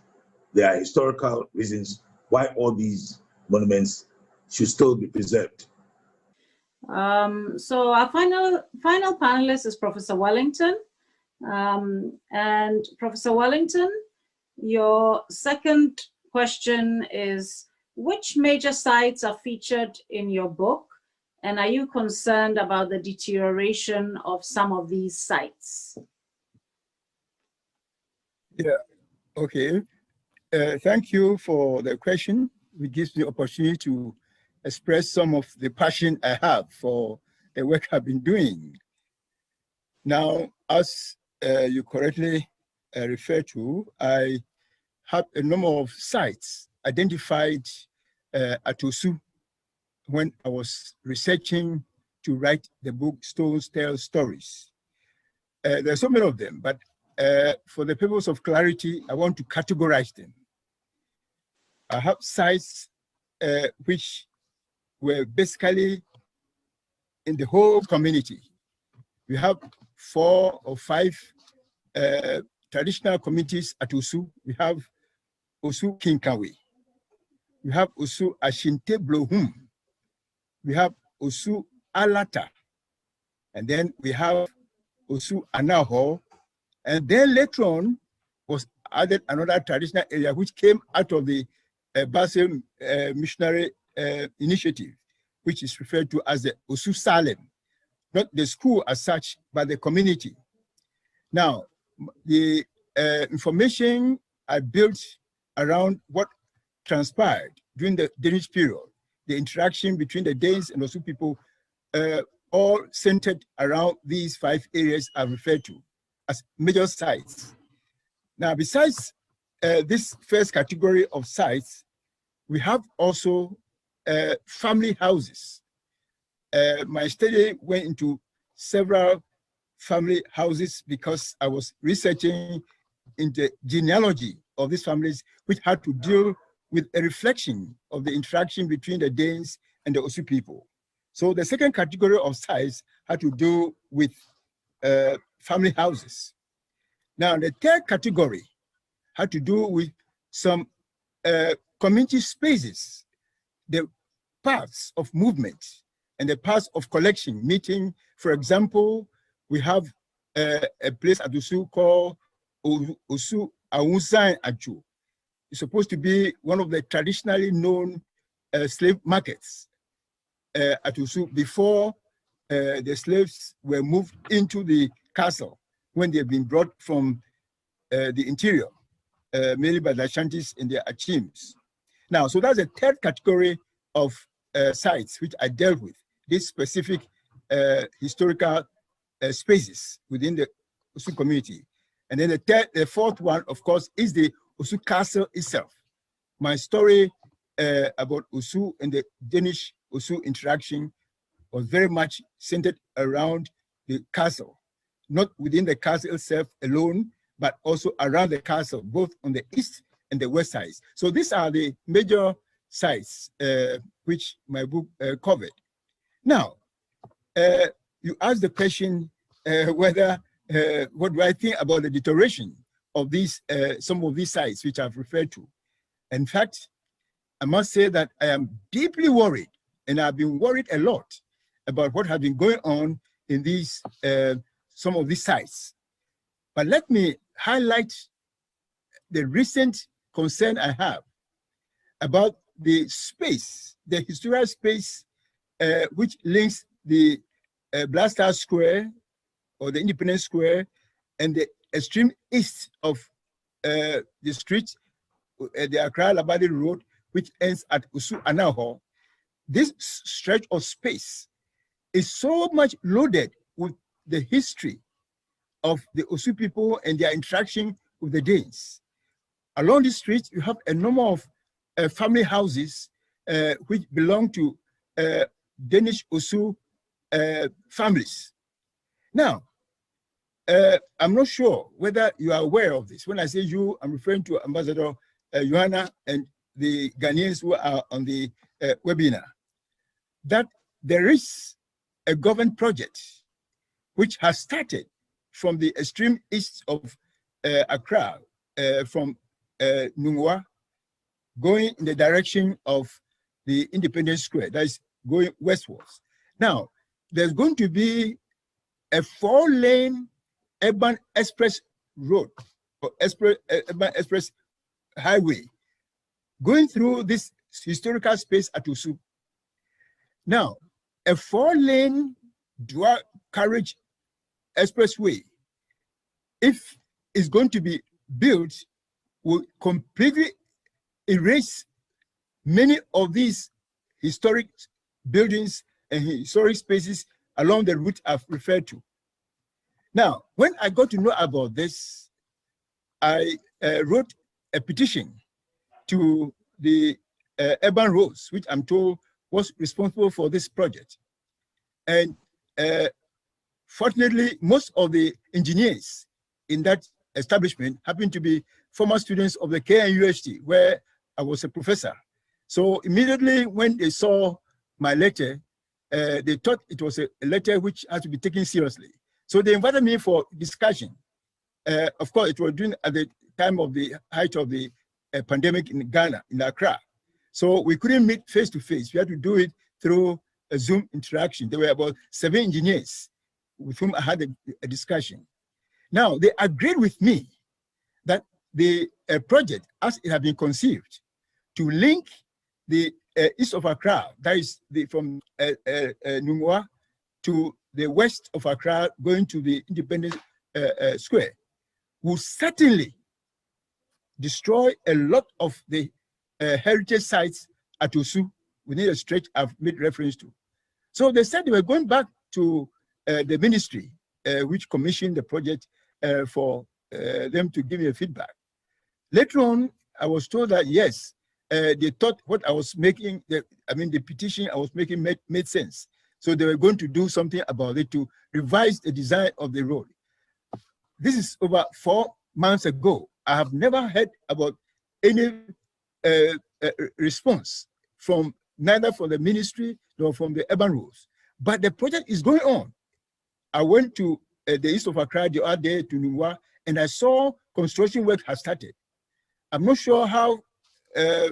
C: there are historical reasons why all these monuments should still be preserved.
A: So our final panelist is Professor Wellington. And Professor Wellington, your second question is, which major sites are featured in your book? And are you concerned about the deterioration of some of these sites?
E: Yeah, okay. Thank you for the question, which gives me opportunity to express some of the passion I have for the work I've been doing. Now, as you correctly refer to, I have a number of sites identified at Osu when I was researching to write the book Stones Tell Stories. There are so many of them, but for the purpose of clarity, I want to categorize them. I have sites which were basically in the whole community. We have 4 or 5 traditional communities at Osu. We have Osu Kinkawe. We have Osu Ashinte Blohum. We have Osu Alata. And then we have Osu Anaho. And then later on was added another traditional area which came out of the Basel Missionary Initiative, which is referred to as the Osu Salem, not the school as such, but the community. Now, the information I built around what transpired during the Danish period, the interaction between the Danes and Osu people, all centered around these 5 areas I've referred to as major sites. Now, besides this first category of sites, we have also family houses. My study went into several family houses because I was researching into genealogy of these families, which had to deal with a reflection of the interaction between the Danes and the Osu people. So the second category of sites had to do with family houses. Now, the third category had to do with some community spaces, the paths of movement and the paths of collection, meeting. For example, we have a place at Osu called Osu Awunsan Achu. It's supposed to be one of the traditionally known slave markets at Osu before the slaves were moved into the castle when they've been brought from the interior, mainly by the Ashantis and their Achims. Now, so that's the third category of sites which I dealt with, these specific historical spaces within the Osu community. And then the fourth one, of course, is the Osu Castle itself. My story about Osu and the Danish Osu interaction was very much centered around the castle, not within the castle itself alone, but also around the castle, both on the east and the west sides. So these are the major sites which my book covered. Now, you asked the question whether, what do I think about the deterioration of these, some of these sites which I've referred to. In fact, I must say that I am deeply worried, and I've been worried a lot about what has been going on in these, some of these sites. But let me highlight the recent concern I have about the space, the historical space which links the Blaster Square or the Independence Square and the extreme east of the street, the Accra Labadi Road, which ends at Osu Anaho. This stretch of space is so much loaded with the history of the Osu people and their interaction with the Danes. Along this street, you have a number of family houses which belong to Danish Osu families. Now, I'm not sure whether you are aware of this. When I say you, I'm referring to Ambassador Joanna and the Ghanaians who are on the webinar, that there is a government project which has started from the extreme east of Accra, from Nungwa, going in the direction of the Independence Square, that is going westwards. Now, there's going to be a 4-lane urban express road, or urban express highway, going through this historical space at Osu. Now, a 4-lane dual carriage expressway, if it's going to be built, will completely erase many of these historic buildings and historic spaces along the route I've referred to. Now, when I got to know about this, I wrote a petition to the urban roads, which I'm told was responsible for this project. And fortunately, most of the engineers in that establishment happen to be former students of the KNUST, where I was a professor. So immediately when they saw my letter, they thought it was a letter which had to be taken seriously. So they invited me for discussion. Of course, it was during at the time of the height of the pandemic in Ghana, in Accra. So we couldn't meet face to face. We had to do it through a Zoom interaction. There were about 7 engineers with whom I had a discussion. Now, they agreed with me that the project, as it had been conceived, to link the east of Accra, that is from Nungwa to the west of Accra, going to the Independence Square, will certainly destroy a lot of the heritage sites at Osu within a stretch I've made reference to. So they said they were going back to the ministry, which commissioned the project for them to give me a feedback. Later on, I was told that yes, they thought what I was making, the petition I was making made sense. So they were going to do something about it to revise the design of the road. This is over 4 months ago. I have never heard about any response from neither from the ministry nor from the urban roads. But the project is going on. I went to the east of Accra the other day to Nungwa, and I saw construction work has started. I'm not sure how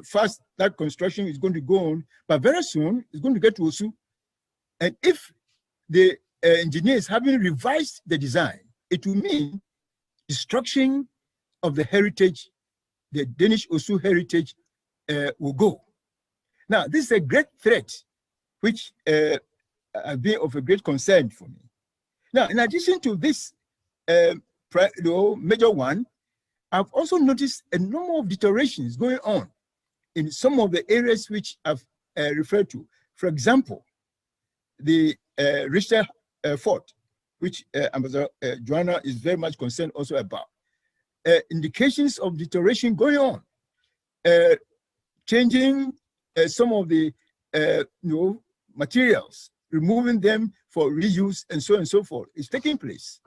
E: fast that construction is going to go on, but very soon it's going to get to Osu. And if the engineers haven't revised the design, it will mean destruction of the heritage, the Danish Osu heritage will go. Now, this is a great threat, which has been of a great concern for me. Now, in addition to this major one, I've also noticed a number of deteriorations going on in some of the areas which I've referred to. For example, the Richter Fort, which Ambassador Joanna is very much concerned also about. Indications of deterioration going on, changing some of the materials, removing them for reuse and so on and so forth is taking place.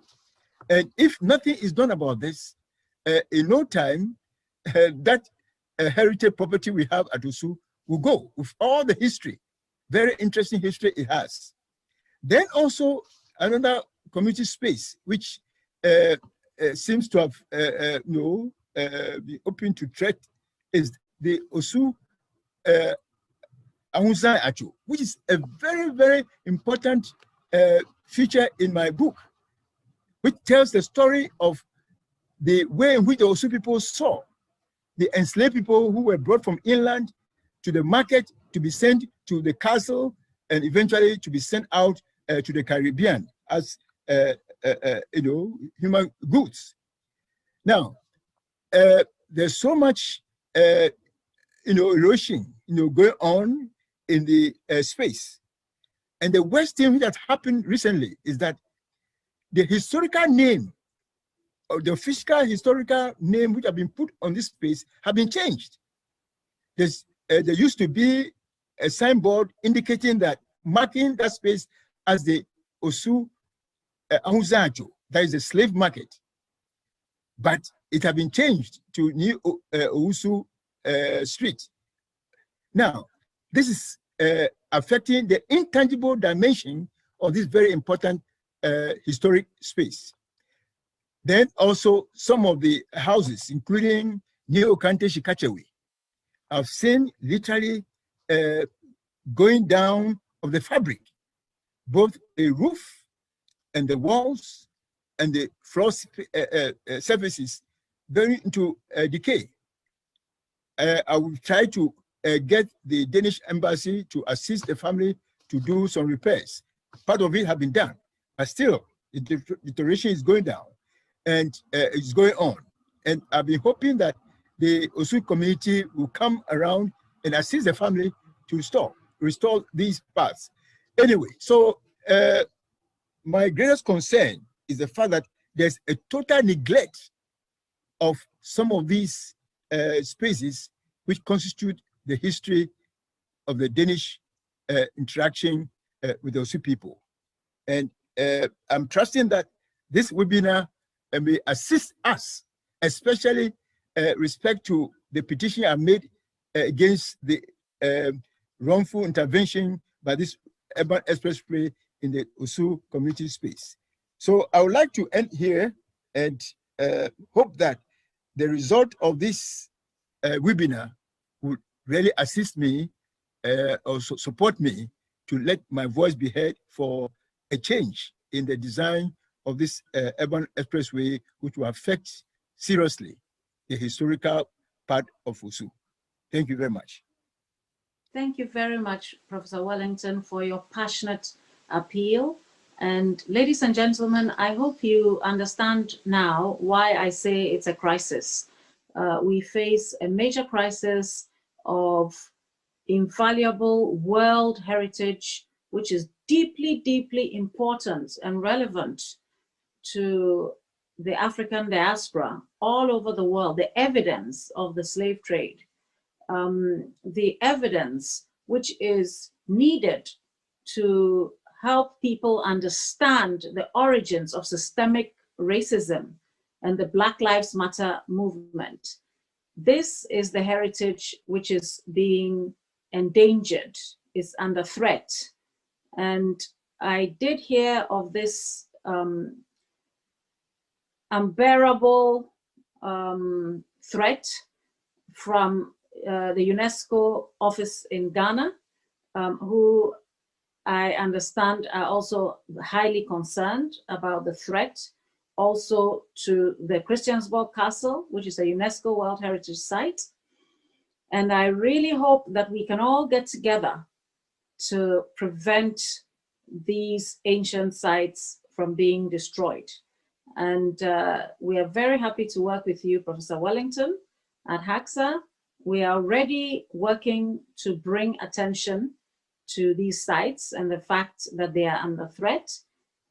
E: And if nothing is done about this, in no time, that heritage property we have at Osu will go with all the history, very interesting history it has. Then also another community space which seems to have been open to threat is the Osu Ahunsan Acho, which is a very, very important feature in my book, which tells the story of the way in which the Osu people saw the enslaved people who were brought from inland to the market to be sent to the castle and eventually to be sent out to the Caribbean as human goods. Now, there's so much erosion going on in the space. And the worst thing that happened recently is that the historical name, or the physical historical name which have been put on this space have been changed. There used to be a signboard indicating that, marking that space as the Osu Ahunsan Acho, that is the slave market. But it has been changed to New Owusu Street. Now, this is affecting the intangible dimension of this very important historic space. Then also some of the houses, including New Okante Shikachewe, I've seen literally going down of the fabric, both the roof and the walls and the floor surfaces going into decay. I will try to get the Danish embassy to assist the family to do some repairs. Part of it has been done, but still the deterioration is going down and it's going on. And I've been hoping that the Osu community will come around and assist the family to restore these parts. Anyway, so my greatest concern is the fact that there's a total neglect of some of these spaces which constitute the history of the Danish interaction with the Osu people. And I'm trusting that this webinar may assist us, especially respect to the petition I made against the wrongful intervention by this urban expressway in the Osu community space. So I would like to end here and hope that the result of this webinar would really assist me or support me to let my voice be heard for a change in the design of this urban expressway, which will affect seriously the historical part of Osu. Thank you very much.
A: Thank you very much, Professor Wellington, for your passionate appeal. And ladies and gentlemen, I hope you understand now why I say it's a crisis. We face a major crisis of invaluable world heritage, which is deeply, deeply important and relevant to the African diaspora all over the world, the evidence of the slave trade, the evidence which is needed to help people understand the origins of systemic racism and the Black Lives Matter movement. This is the heritage which is being endangered, is under threat. And I did hear of this unbearable threat from the UNESCO office in Ghana, who I understand are also highly concerned about the threat also to the Christiansborg Castle, which is a UNESCO World Heritage Site. And I really hope that we can all get together to prevent these ancient sites from being destroyed. And we are very happy to work with you, Professor Wellington, at HACSA. We are already working to bring attention to these sites and the fact that they are under threat.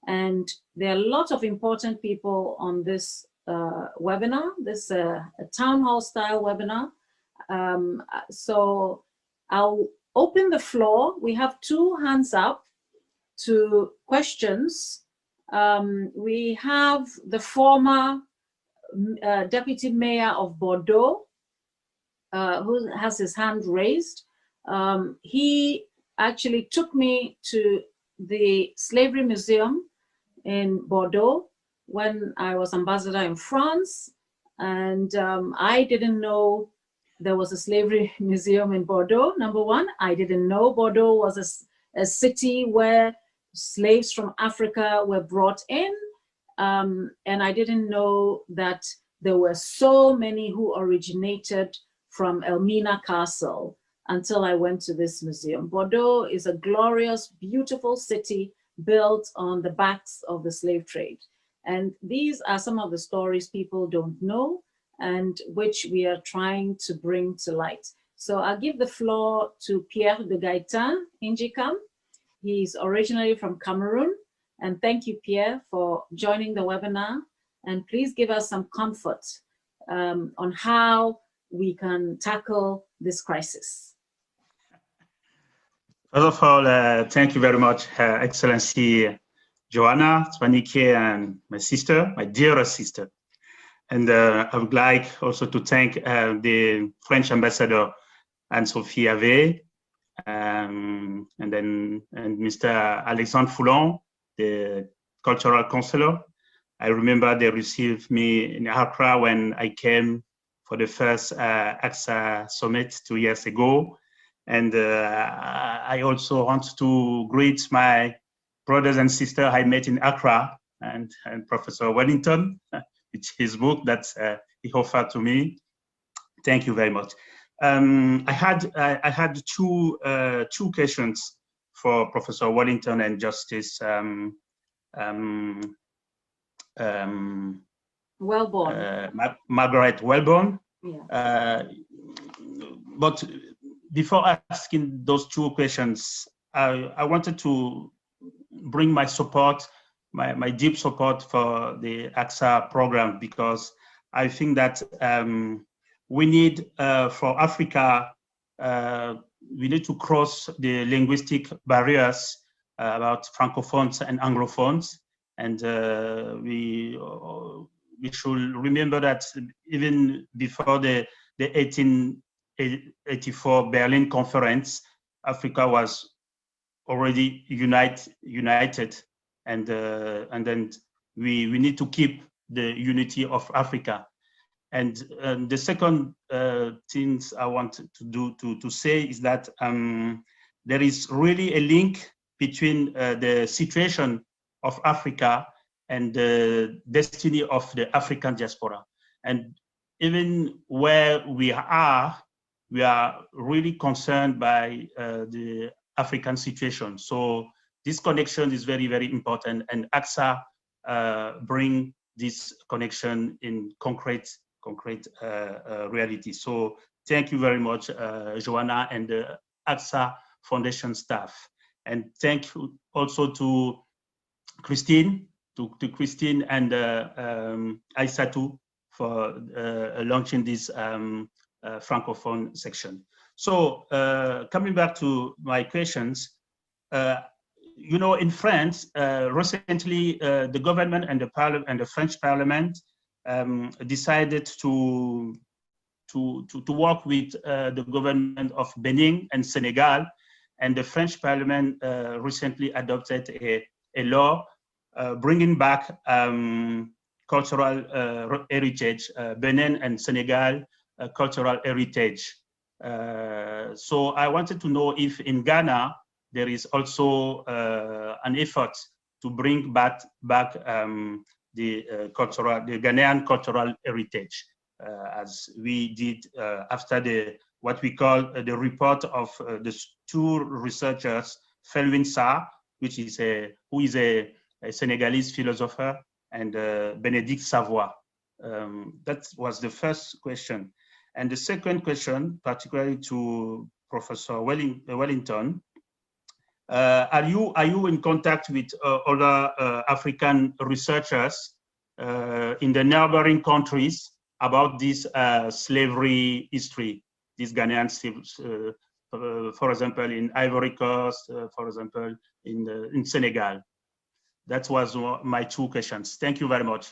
A: And there are a lot of important people on this webinar, this a town hall style webinar. So I'll open the floor. We have 2 hands up to questions. We have the former Deputy Mayor of Bordeaux, who has his hand raised. He actually took me to the Slavery Museum in Bordeaux when I was ambassador in France. And I didn't know there was a slavery museum in Bordeaux, number one. I didn't know Bordeaux was a city where slaves from Africa were brought in. And I didn't know that there were so many who originated from Elmina Castle until I went to this museum. Bordeaux is a glorious, beautiful city built on the backs of the slave trade. And these are some of the stories people don't know and which we are trying to bring to light. So I'll give the floor to Pierre de Gaëtan Injikam. He's originally from Cameroon. And thank you, Pierre, for joining the webinar. And please give us some comfort on how we can tackle this crisis.
F: First of all, thank you very much, Her Excellency Joanna, Swanike, and my sister, my dearest sister. And I would like also to thank the French ambassador, Anne-Sophie Ave, and Mr. Alexandre Foulon, the cultural counselor. I remember they received me in Accra when I came for the first HACSA summit 2 years ago. And I also want to greet my brothers and sisters I met in Accra, and Professor Wellington, it's his book that he offered to me. Thank you very much. I had two questions for Professor Wellington and Justice
A: Welbourne.
F: Margaret Welbourne.
A: Yeah.
F: But before asking those two questions, I wanted to bring my support, my deep support for the HACSA program, because I think that we need, for Africa, we need to cross the linguistic barriers about Francophones and Anglophones. And we should remember that even before the 1884 Berlin Conference, Africa was already united, and then we need to keep the unity of Africa. And the second things I want to say is that there is really a link between the situation of Africa and the destiny of the African diaspora. And even where we are really concerned by the African situation. So this connection is very, very important, and HACSA bring this connection in concrete reality. So thank you very much, Joanna and the HACSA Foundation staff. And thank you also to Christine, Christine and Aissatou for launching this Francophone section. So coming back to my questions, you know, in France, recently the government and the French Parliament decided to work with the government of Benin and Senegal, and the French Parliament recently adopted a law bringing back cultural heritage, Benin and Senegal cultural heritage. So I wanted to know if in Ghana there is also an effort to bring back the Ghanaian cultural heritage, as we did after what we call the report of the two researchers, Felwine Sarr, who is a Senegalese philosopher, and Bénédicte Savoy. That was the first question. And the second question, particularly to Professor Wellington, are you in contact with other African researchers in the neighboring countries about this slavery history, this Ghanaian slavery, for example, in Ivory Coast, for example, in Senegal? That was my two questions. Thank you very much.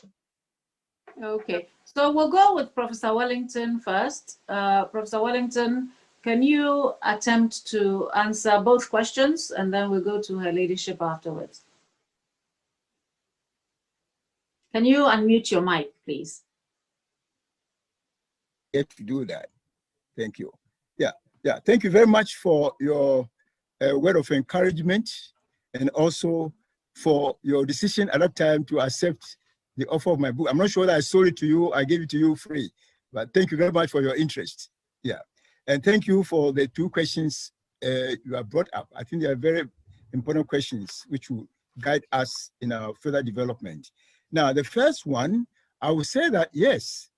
A: Okay, so we'll go with Professor Wellington first. Professor Wellington, can you attempt to answer both questions, and then we'll go to her ladyship afterwards? Can you unmute your mic, please?
E: If you do that, thank you. Yeah. Thank you very much for your word of encouragement, and also for your decision at that time to accept the offer of my book. I'm not sure that I sold it to you. I gave it to you free, but thank you very much for your interest. Yeah, and thank you for the two questions you have brought up. I think they are very important questions which will guide us in our further development. Now, the first one, I would say that yes,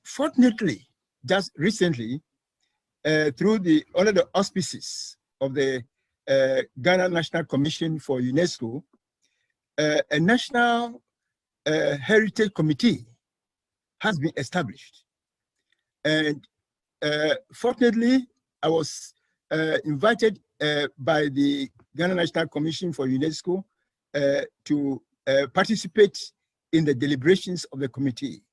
E: fortunately, just recently, under the auspices of the Ghana National Commission for UNESCO, a national heritage committee has been established. And fortunately, I was invited by the Ghana National Commission for UNESCO to participate in the deliberations of the committee.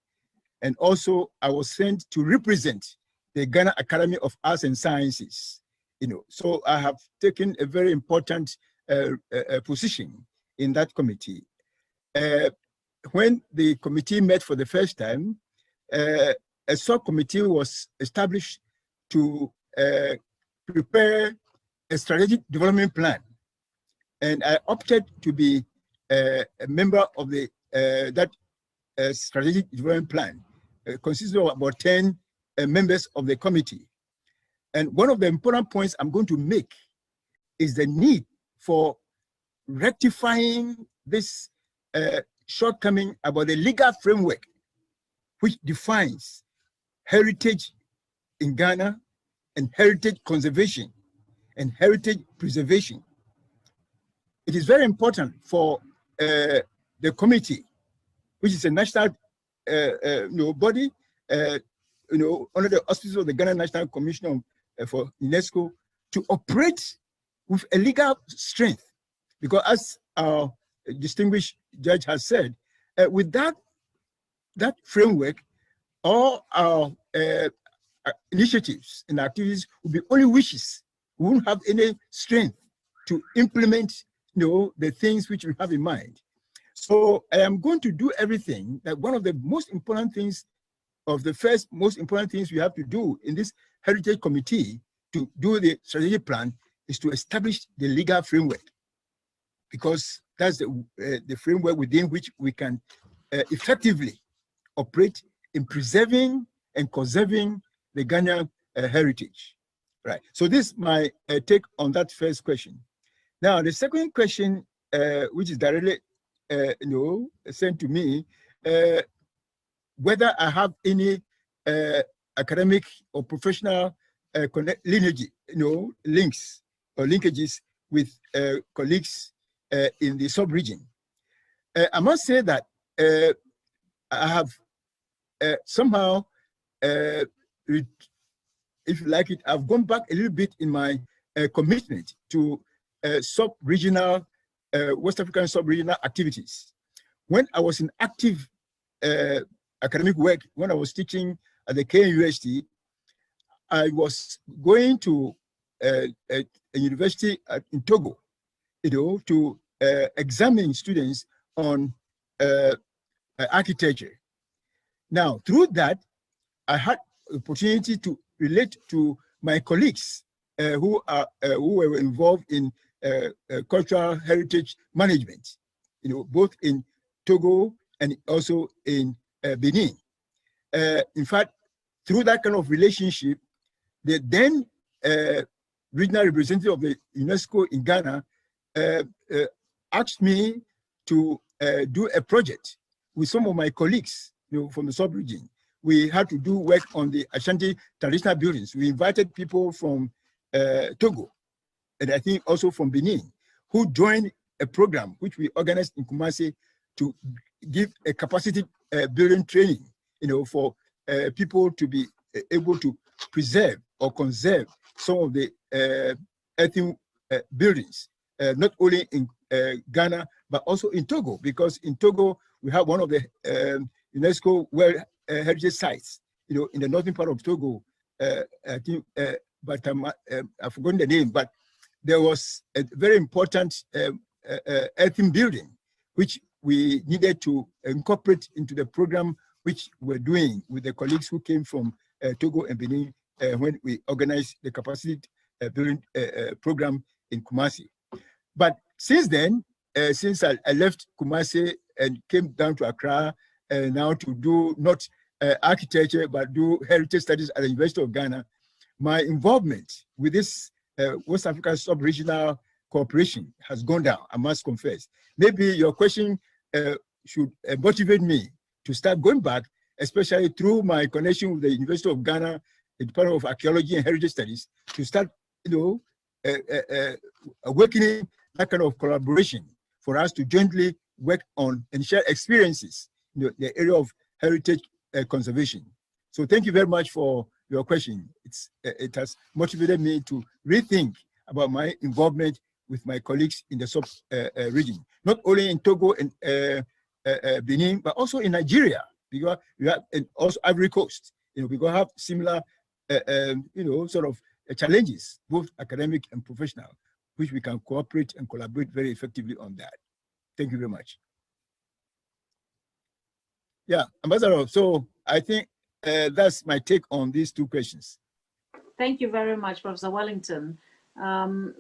E: And also I was sent to represent the Ghana Academy of Arts and Sciences. So I have taken a very important position in that committee. When the committee met for the first time, a subcommittee was established to prepare a strategic development plan. And I opted to be a member of the that strategic development plan, consisting of about 10 members of the committee. And one of the important points I'm going to make is the need for rectifying this shortcoming about the legal framework which defines heritage in Ghana and heritage conservation and heritage preservation. It is very important for the committee, which is a national body, under the auspices of the Ghana National Commission for UNESCO, to operate with a legal strength. Because as our distinguished judge has said, with that framework, all our initiatives and activities will be only wishes. We won't have any strength to implement the things which we have in mind. So I am going to do everything that one of the most important things, of the first most important things we have to do in this Heritage Committee to do the strategic plan is to establish the legal framework, because that's the framework within which we can effectively operate in preserving and conserving the Ghanaian heritage. Right. So this is my take on that first question. Now, the second question, which is directly sent to me, whether I have any academic or professional lineage, links or linkages with colleagues in the sub-region. I must say that I have somehow, if you like it, I've gone back a little bit in my commitment to sub-regional, West African sub-regional activities. When I was in active academic work, when I was teaching at the KNUST, I was going to a university in Togo, to examine students on architecture. Now, through that, I had opportunity to relate to my colleagues who were involved in cultural heritage management, both in Togo and also in Benin. In fact, through that kind of relationship, the then regional representative of the UNESCO in Ghana asked me to do a project with some of my colleagues from the sub-region. We had to do work on the Ashanti traditional buildings. We invited people from Togo, and I think also from Benin, who joined a program which we organized in Kumasi to give a capacity building training, for people to be able to preserve or conserve some of the earthen buildings, not only in Ghana, but also in Togo, because in Togo, we have one of the UNESCO World Heritage Sites, in the northern part of Togo, I think, but I've forgotten the name, but there was a very important earthen building, which we needed to incorporate into the program which we're doing with the colleagues who came from Togo and Benin when we organized the capacity building program in Kumasi. But since then, since I left Kumasi and came down to Accra, now to do not architecture, but do heritage studies at the University of Ghana, my involvement with this West African sub-regional cooperation has gone down, I must confess. Maybe your question should motivate me to start going back, especially through my connection with the University of Ghana, the Department of Archaeology and Heritage Studies, to start, awakening that kind of collaboration for us to jointly work on and share experiences in the area of heritage conservation. So thank you very much for your question. It has motivated me to rethink about my involvement with my colleagues in the sub-region, not only in Togo and Benin, but also in Nigeria, because we have, and also Ivory Coast. We go have similar, sort of challenges, both academic and professional, which we can cooperate and collaborate very effectively on that. Thank you very much. Yeah, Ambassador, so I think that's my take on these two questions.
A: Thank you very much, Professor Wellington.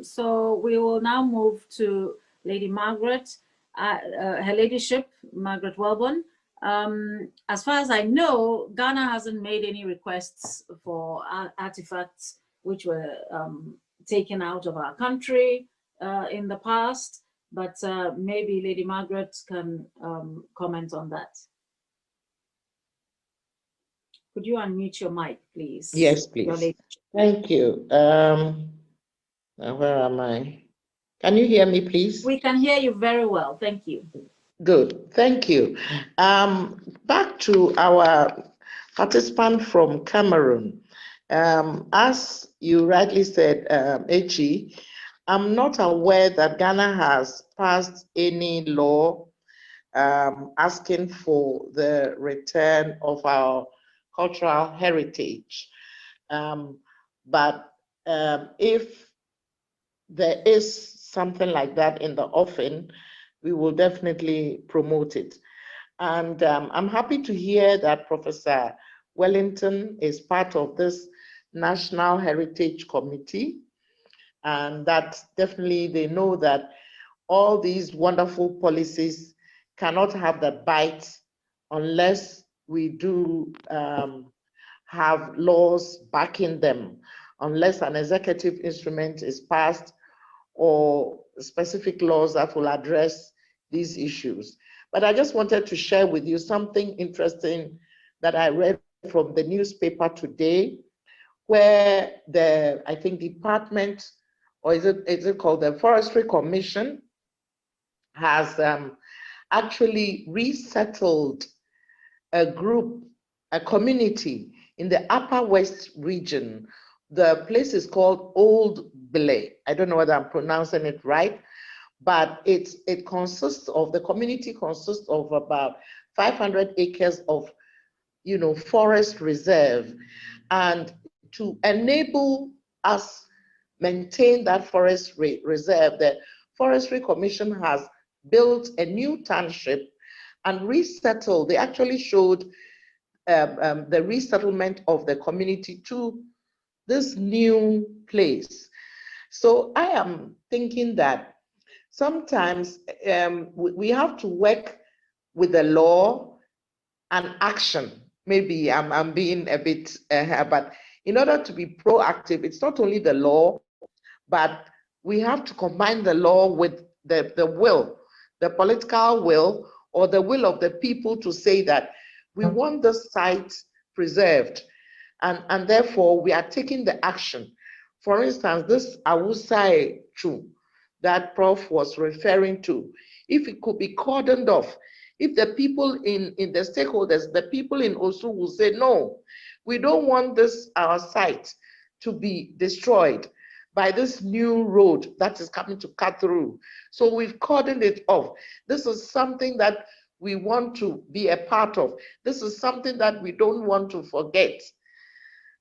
A: So we will now move to Lady Margaret, Her Ladyship, Margaret Welbourne. As far as I know, Ghana hasn't made any requests for artifacts which were taken out of our country in the past, but maybe Lady Margaret can comment on that. Could you unmute your mic, please?
D: Yes, please. Thank you. Where am I? Can you hear me, please?
A: We can hear you very well. Thank you.
D: Good. Thank you. Back to our participant from Cameroon. As you rightly said, Echi, I'm not aware that Ghana has passed any law asking for the return of our cultural heritage. But if there is something like that in the offing, we will definitely promote it. And I'm happy to hear that Professor Wellington is part of this National Heritage Committee, and that definitely they know that all these wonderful policies cannot have the bite unless we do have laws backing them, unless an executive instrument is passed or specific laws that will address these issues. But I just wanted to share with you something interesting that I read from the newspaper today, where the, I think, department, or is it called the Forestry Commission, has actually resettled a group, a community in the Upper West region. The place is called Old Bele. I don't know whether I'm pronouncing it right, but it consists of, the community consists of about 500 acres of, forest reserve. And to enable us maintain that forest reserve, the Forestry Commission has built a new township and resettled. They actually showed the resettlement of the community to this new place. So I am thinking that sometimes we have to work with the law and action. Maybe I'm being a bit, but in order to be proactive, it's not only the law, but we have to combine the law with the will, the political will, or the will of the people to say that we want this site preserved, and therefore we are taking the action. For instance, this Awusai Chu that Prof was referring to, if it could be cordoned off, if the people in the stakeholders, the people in Osu will say, no, we don't want this, our site, to be destroyed by this new road that is coming to cut through. So we've cordoned it off. This is something that we want to be a part of. This is something that we don't want to forget.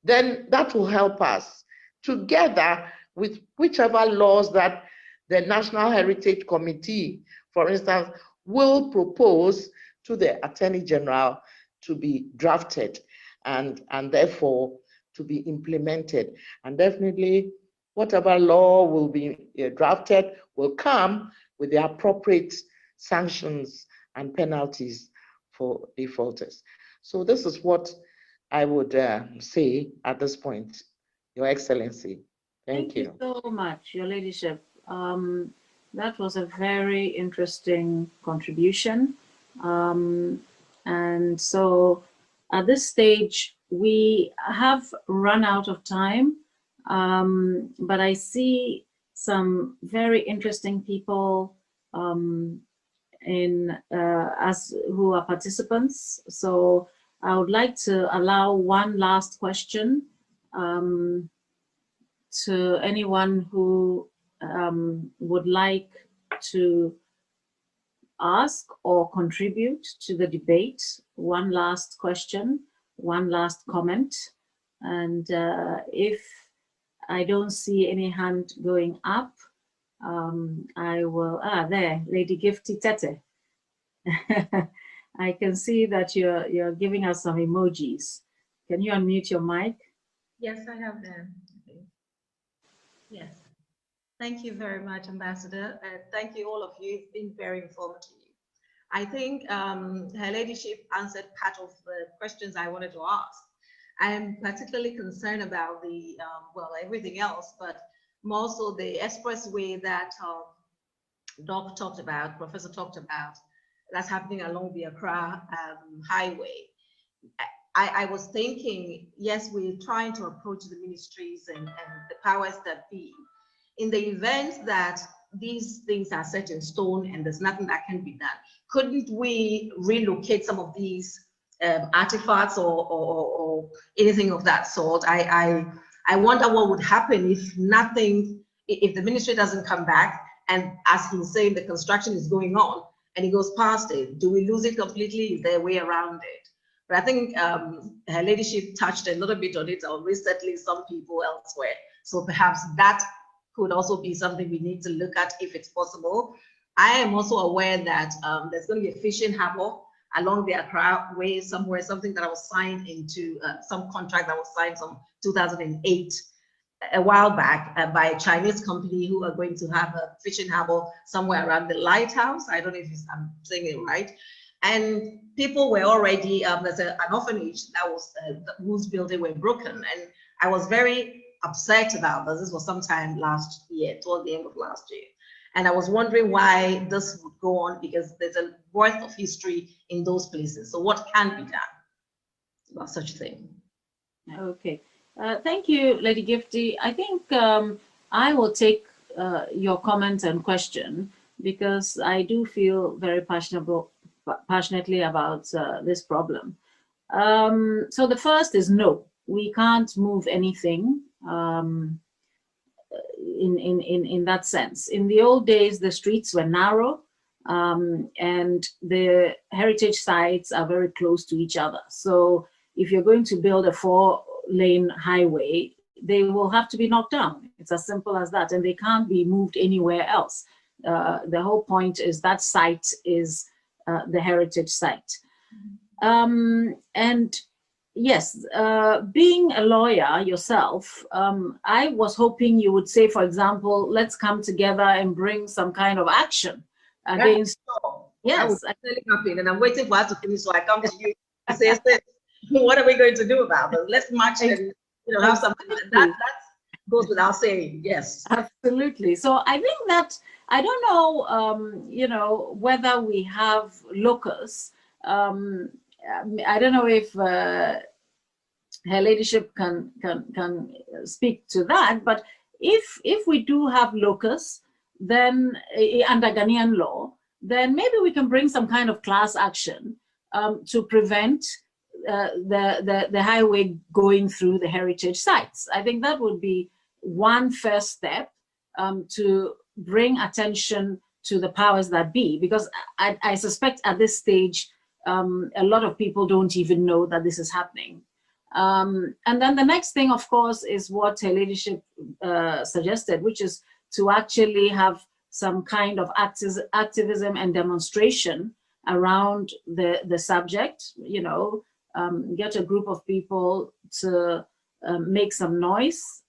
D: Then that will help us, together with whichever laws that the National Heritage Committee, for instance, will propose to the Attorney General to be drafted and therefore to be implemented. And definitely whatever law will be drafted will come with the appropriate sanctions and penalties for defaulters. So this is what I would say at this point, Your Excellency. Thank you.
A: Thank you so much, Your Ladyship. That was a very interesting contribution. And so at this stage, we have run out of time, but I see some very interesting people who are participants. So I would like to allow one last question to anyone who would like to ask or contribute to the debate? One last question, one last comment. And if I don't see any hand going up, I will, there, Lady Gifty Tete. I can see that you're giving us some emojis. Can you unmute your mic?
G: Yes, I have them. Yes. Thank you very much, Ambassador. Thank you, all of you. It's been very informative. I think Her Ladyship answered part of the questions I wanted to ask. I am particularly concerned about the, well, everything else, but more so the expressway that Doc talked about, Professor talked about, that's happening along the Accra highway. I was thinking, yes, we're trying to approach the ministries and the powers that be. In the event that these things are set in stone and there's nothing that can be done, couldn't we relocate some of these artifacts or anything of that sort? I wonder what would happen if nothing, if the ministry doesn't come back, and as he's saying, the construction is going on and he goes past it. Do we lose it completely? Is there a way around it? But I think Her Ladyship touched a little bit on it, or resettling some people elsewhere. So perhaps that could also be something we need to look at if it's possible. I am also aware that there's going to be a fishing harbor along the Accra way somewhere, something that I was signed into, some contract that was signed some 2008, a while back by a Chinese company who are going to have a fishing harbor somewhere around the lighthouse. I don't know if I'm saying it right. And people were already, there's an orphanage that was, whose building were broken. And I was very upset about this. This was sometime last year, toward the end of last year. And I was wondering why this would go on, because there's a worth of history in those places. So what can be done about such a thing?
A: Okay. Thank you, Lady Gifty. I think I will take your comment and question, because I do feel very passionately about this problem. So the first is no, we can't move anything in that sense. In the old days, the streets were narrow and the heritage sites are very close to each other. So if you're going to build a 4-lane highway, they will have to be knocked down. It's as simple as that, and they can't be moved anywhere else. The whole point is that site is the heritage site. And yes, being a lawyer yourself, I was hoping you would say, for example, let's come together and bring some kind of action against. Yes,
G: I was really happy, and I'm waiting for us to finish so I come to you and say, what are we going to do about this? Let's march and have something that goes without saying. Yes,
A: absolutely. So I think that I don't know, whether we have locus. I don't know if Her Ladyship can speak to that, but if we do have locus, then under Ghanaian law, then maybe we can bring some kind of class action to prevent the highway going through the heritage sites. I think that would be one first step to bring attention to the powers that be, because I suspect at this stage, a lot of people don't even know that this is happening. And then the next thing, of course, is what Her Ladyship suggested, which is to actually have some kind of activism and demonstration around the subject, get a group of people to make some noise.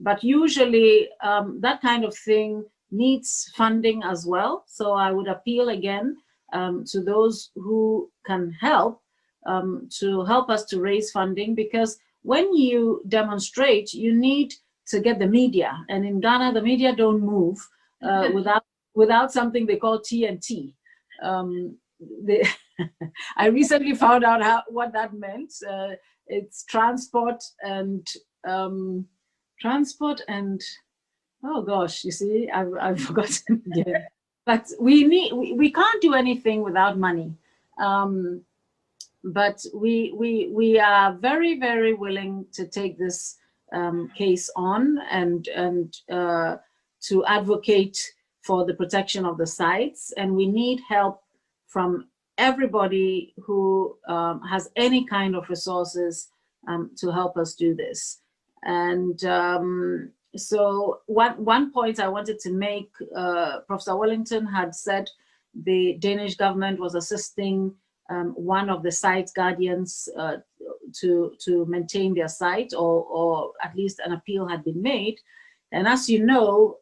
A: But usually that kind of thing needs funding as well. So I would appeal again to those who can help to help us to raise funding, because when you demonstrate, you need to get the media. And in Ghana, the media don't move without something they call TNT. I recently found out what that meant. It's transport and oh gosh, you see, I've forgotten again. But we can't do anything without money. But we are very, very willing to take this case on and to advocate for the protection of the sites, and we need help from everybody who has any kind of resources to help us do this. And so one point I wanted to make, Professor Wellington had said the Danish government was assisting one of the site guardians to maintain their site, or at least an appeal had been made. And as you know,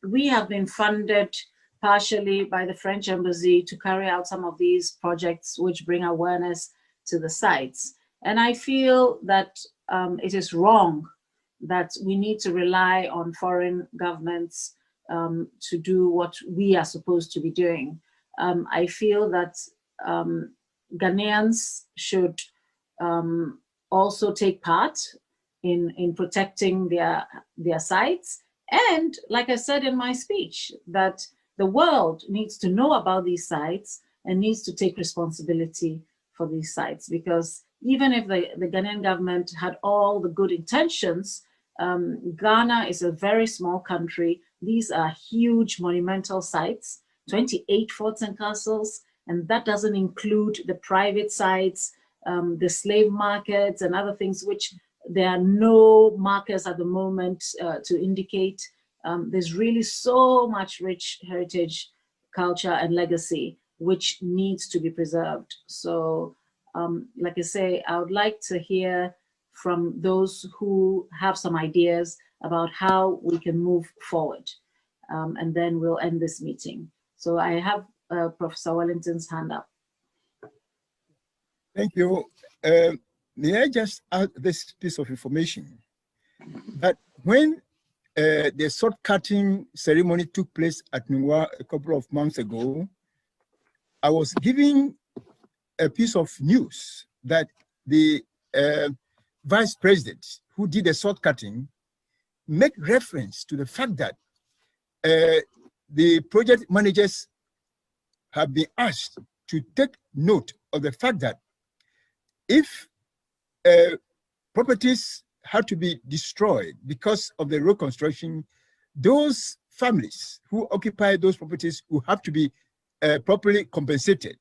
A: we have been funded partially by the French embassy to carry out some of these projects which bring awareness to the sites. And I feel that it is wrong that we need to rely on foreign governments to do what we are supposed to be doing. I feel that Ghanaians should also take part in protecting their sites. And like I said in my speech, that the world needs to know about these sites and needs to take responsibility for these sites, because even if the Ghanaian government had all the good intentions, Ghana is a very small country. These are huge monumental sites, 28 forts and castles, and that doesn't include the private sites, the slave markets and other things, which there are no markers at the moment to indicate. There's really so much rich heritage, culture and legacy which needs to be preserved. So like I say, I would like to hear from those who have some ideas about how we can move forward. And then we'll end this meeting. So I have Professor Wellington's hand up.
E: Thank you. May I just add this piece of information, that when the sword cutting ceremony took place at Nungwa a couple of months ago, I was giving a piece of news that the vice president who did the sword cutting made reference to the fact that the project managers have been asked to take note of the fact that if properties had to be destroyed because of the road construction, those families who occupy those properties will have to be properly compensated.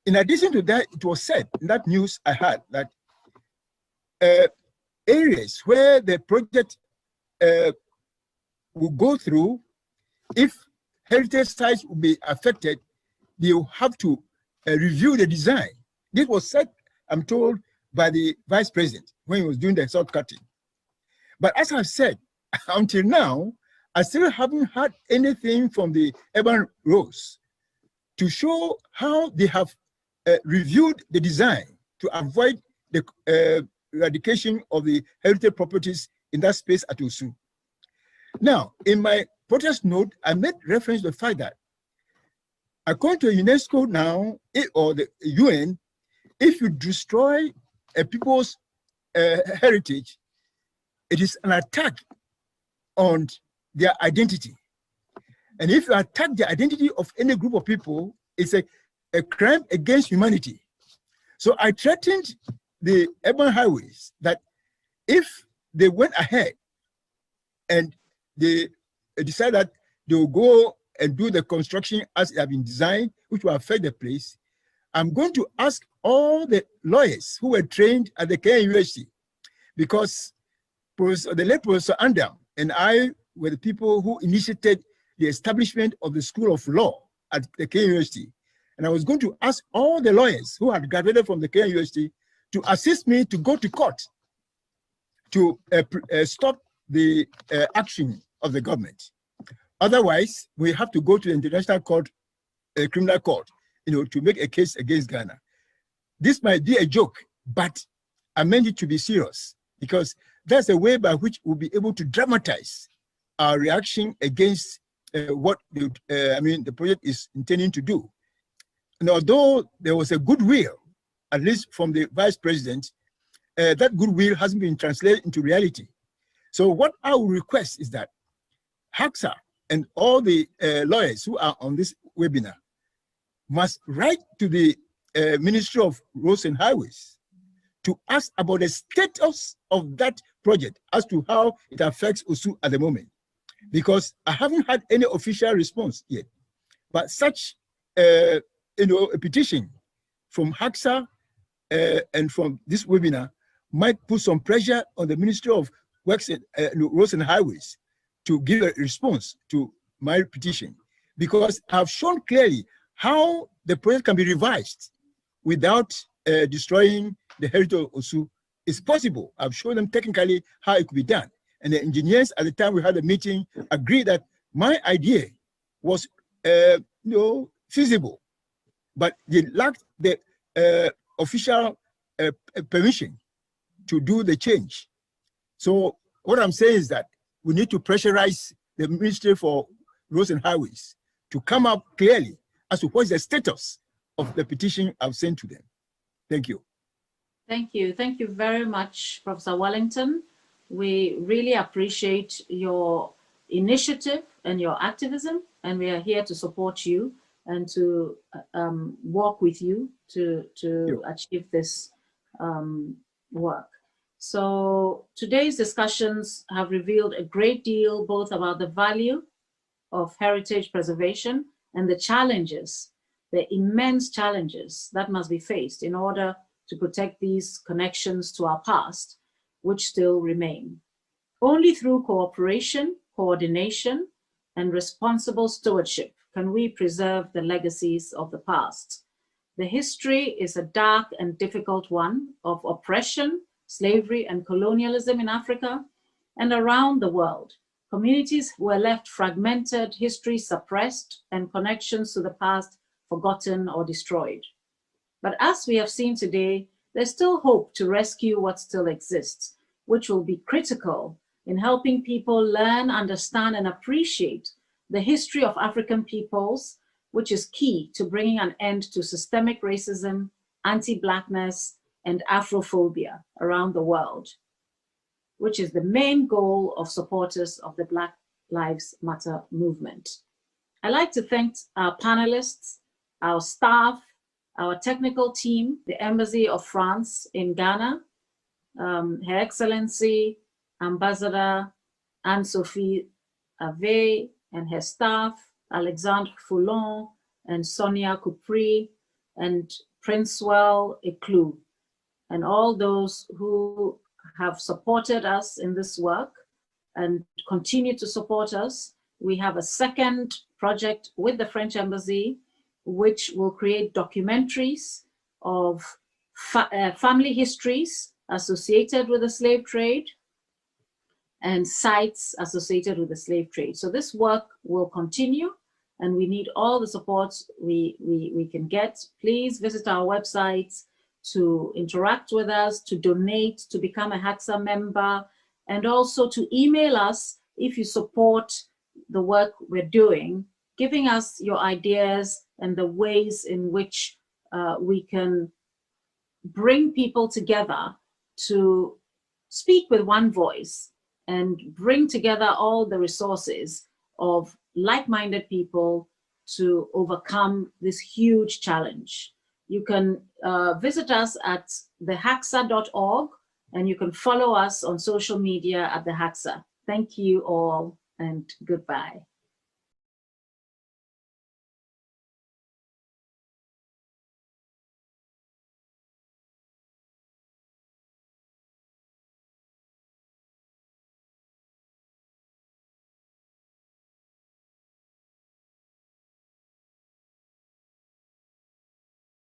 E: In addition to that, it was said in that news I had that areas where the project will go through, if heritage sites will be affected, they will have to review the design. This was said, I'm told, by the vice president when he was doing the sword cutting. But as I've said, until now, I still haven't heard anything from the urban roads to show how they have reviewed the design to avoid the eradication of the heritage properties in that space at Osu. Now, in my protest note, I made reference to the fact that according to UNESCO now, or the UN, if you destroy a people's heritage, it is an attack on their identity. And if you attack the identity of any group of people, it's a crime against humanity. So I threatened the urban highways that if they went ahead and they decided that they will go and do the construction as it has been designed, which will affect the place, I'm going to ask all the lawyers who were trained at the Kenya University, because the late Professor Andam and I were the people who initiated the establishment of the School of Law at the Kenya University. And I was going to ask all the lawyers who had graduated from the Kenya University to assist me to go to court to stop the action of the government. Otherwise, we have to go to the International Court, Criminal Court, to make a case against Ghana. This might be a joke, but I meant it to be serious, because that's a way by which we'll be able to dramatize our reaction against what the project is intending to do. And although there was a goodwill, at least from the vice president, that goodwill hasn't been translated into reality. So what I will request is that HACSA and all the lawyers who are on this webinar must write to the Ministry of Roads and Highways to ask about the status of that project as to how it affects Osu at the moment. because I haven't had any official response yet. But such, a petition from HACSA and from this webinar might put some pressure on the Ministry of Works and Roads and Highways to give a response to my petition, because I've shown clearly how the project can be revised without destroying the heritage of Osu. It's possible. I've shown them technically how it could be done. And the engineers at the time we had a meeting agreed that my idea was feasible, but they lacked the official permission to do the change. So what I'm saying is that we need to pressurize the Ministry for Roads and Highways to come up clearly as to what is the status of the petition I've sent to them. Thank you.
A: Thank you. Thank you very much, Professor Wellington. We really appreciate your initiative and your activism, and we are here to support you and to work with you to achieve this work. So today's discussions have revealed a great deal both about the value of heritage preservation and the challenges, the immense challenges that must be faced in order to protect these connections to our past, which still remain. Only through cooperation, coordination, and responsible stewardship can we preserve the legacies of the past. The history is a dark and difficult one of oppression, slavery, and colonialism in Africa and around the world. Communities were left fragmented, history suppressed, and connections to the past forgotten or destroyed. But as we have seen today, there's still hope to rescue what still exists, which will be critical in helping people learn, understand, and appreciate the history of African peoples, which is key to bringing an end to systemic racism, anti-Blackness, and Afrophobia around the world, which is the main goal of supporters of the Black Lives Matter movement. I'd like to thank our panelists, our staff, our technical team, the Embassy of France in Ghana, Her Excellency Ambassador Anne-Sophie Ave and her staff, Alexandre Foulon and Sonia Kupri and Princewell Eklu, and all those who have supported us in this work and continue to support us. We have a second project with the French Embassy, which will create documentaries of family histories associated with the slave trade and sites associated with the slave trade. So this work will continue, and we need all the support we can get. Please visit our website to interact with us, to donate, to become a HACSA member, and also to email us if you support the work we're doing, giving us your ideas and the ways in which we can bring people together to speak with one voice and bring together all the resources of like-minded people to overcome this huge challenge. You can visit us at thehaxa.org, and you can follow us on social media at the HACSA. Thank you all, and goodbye.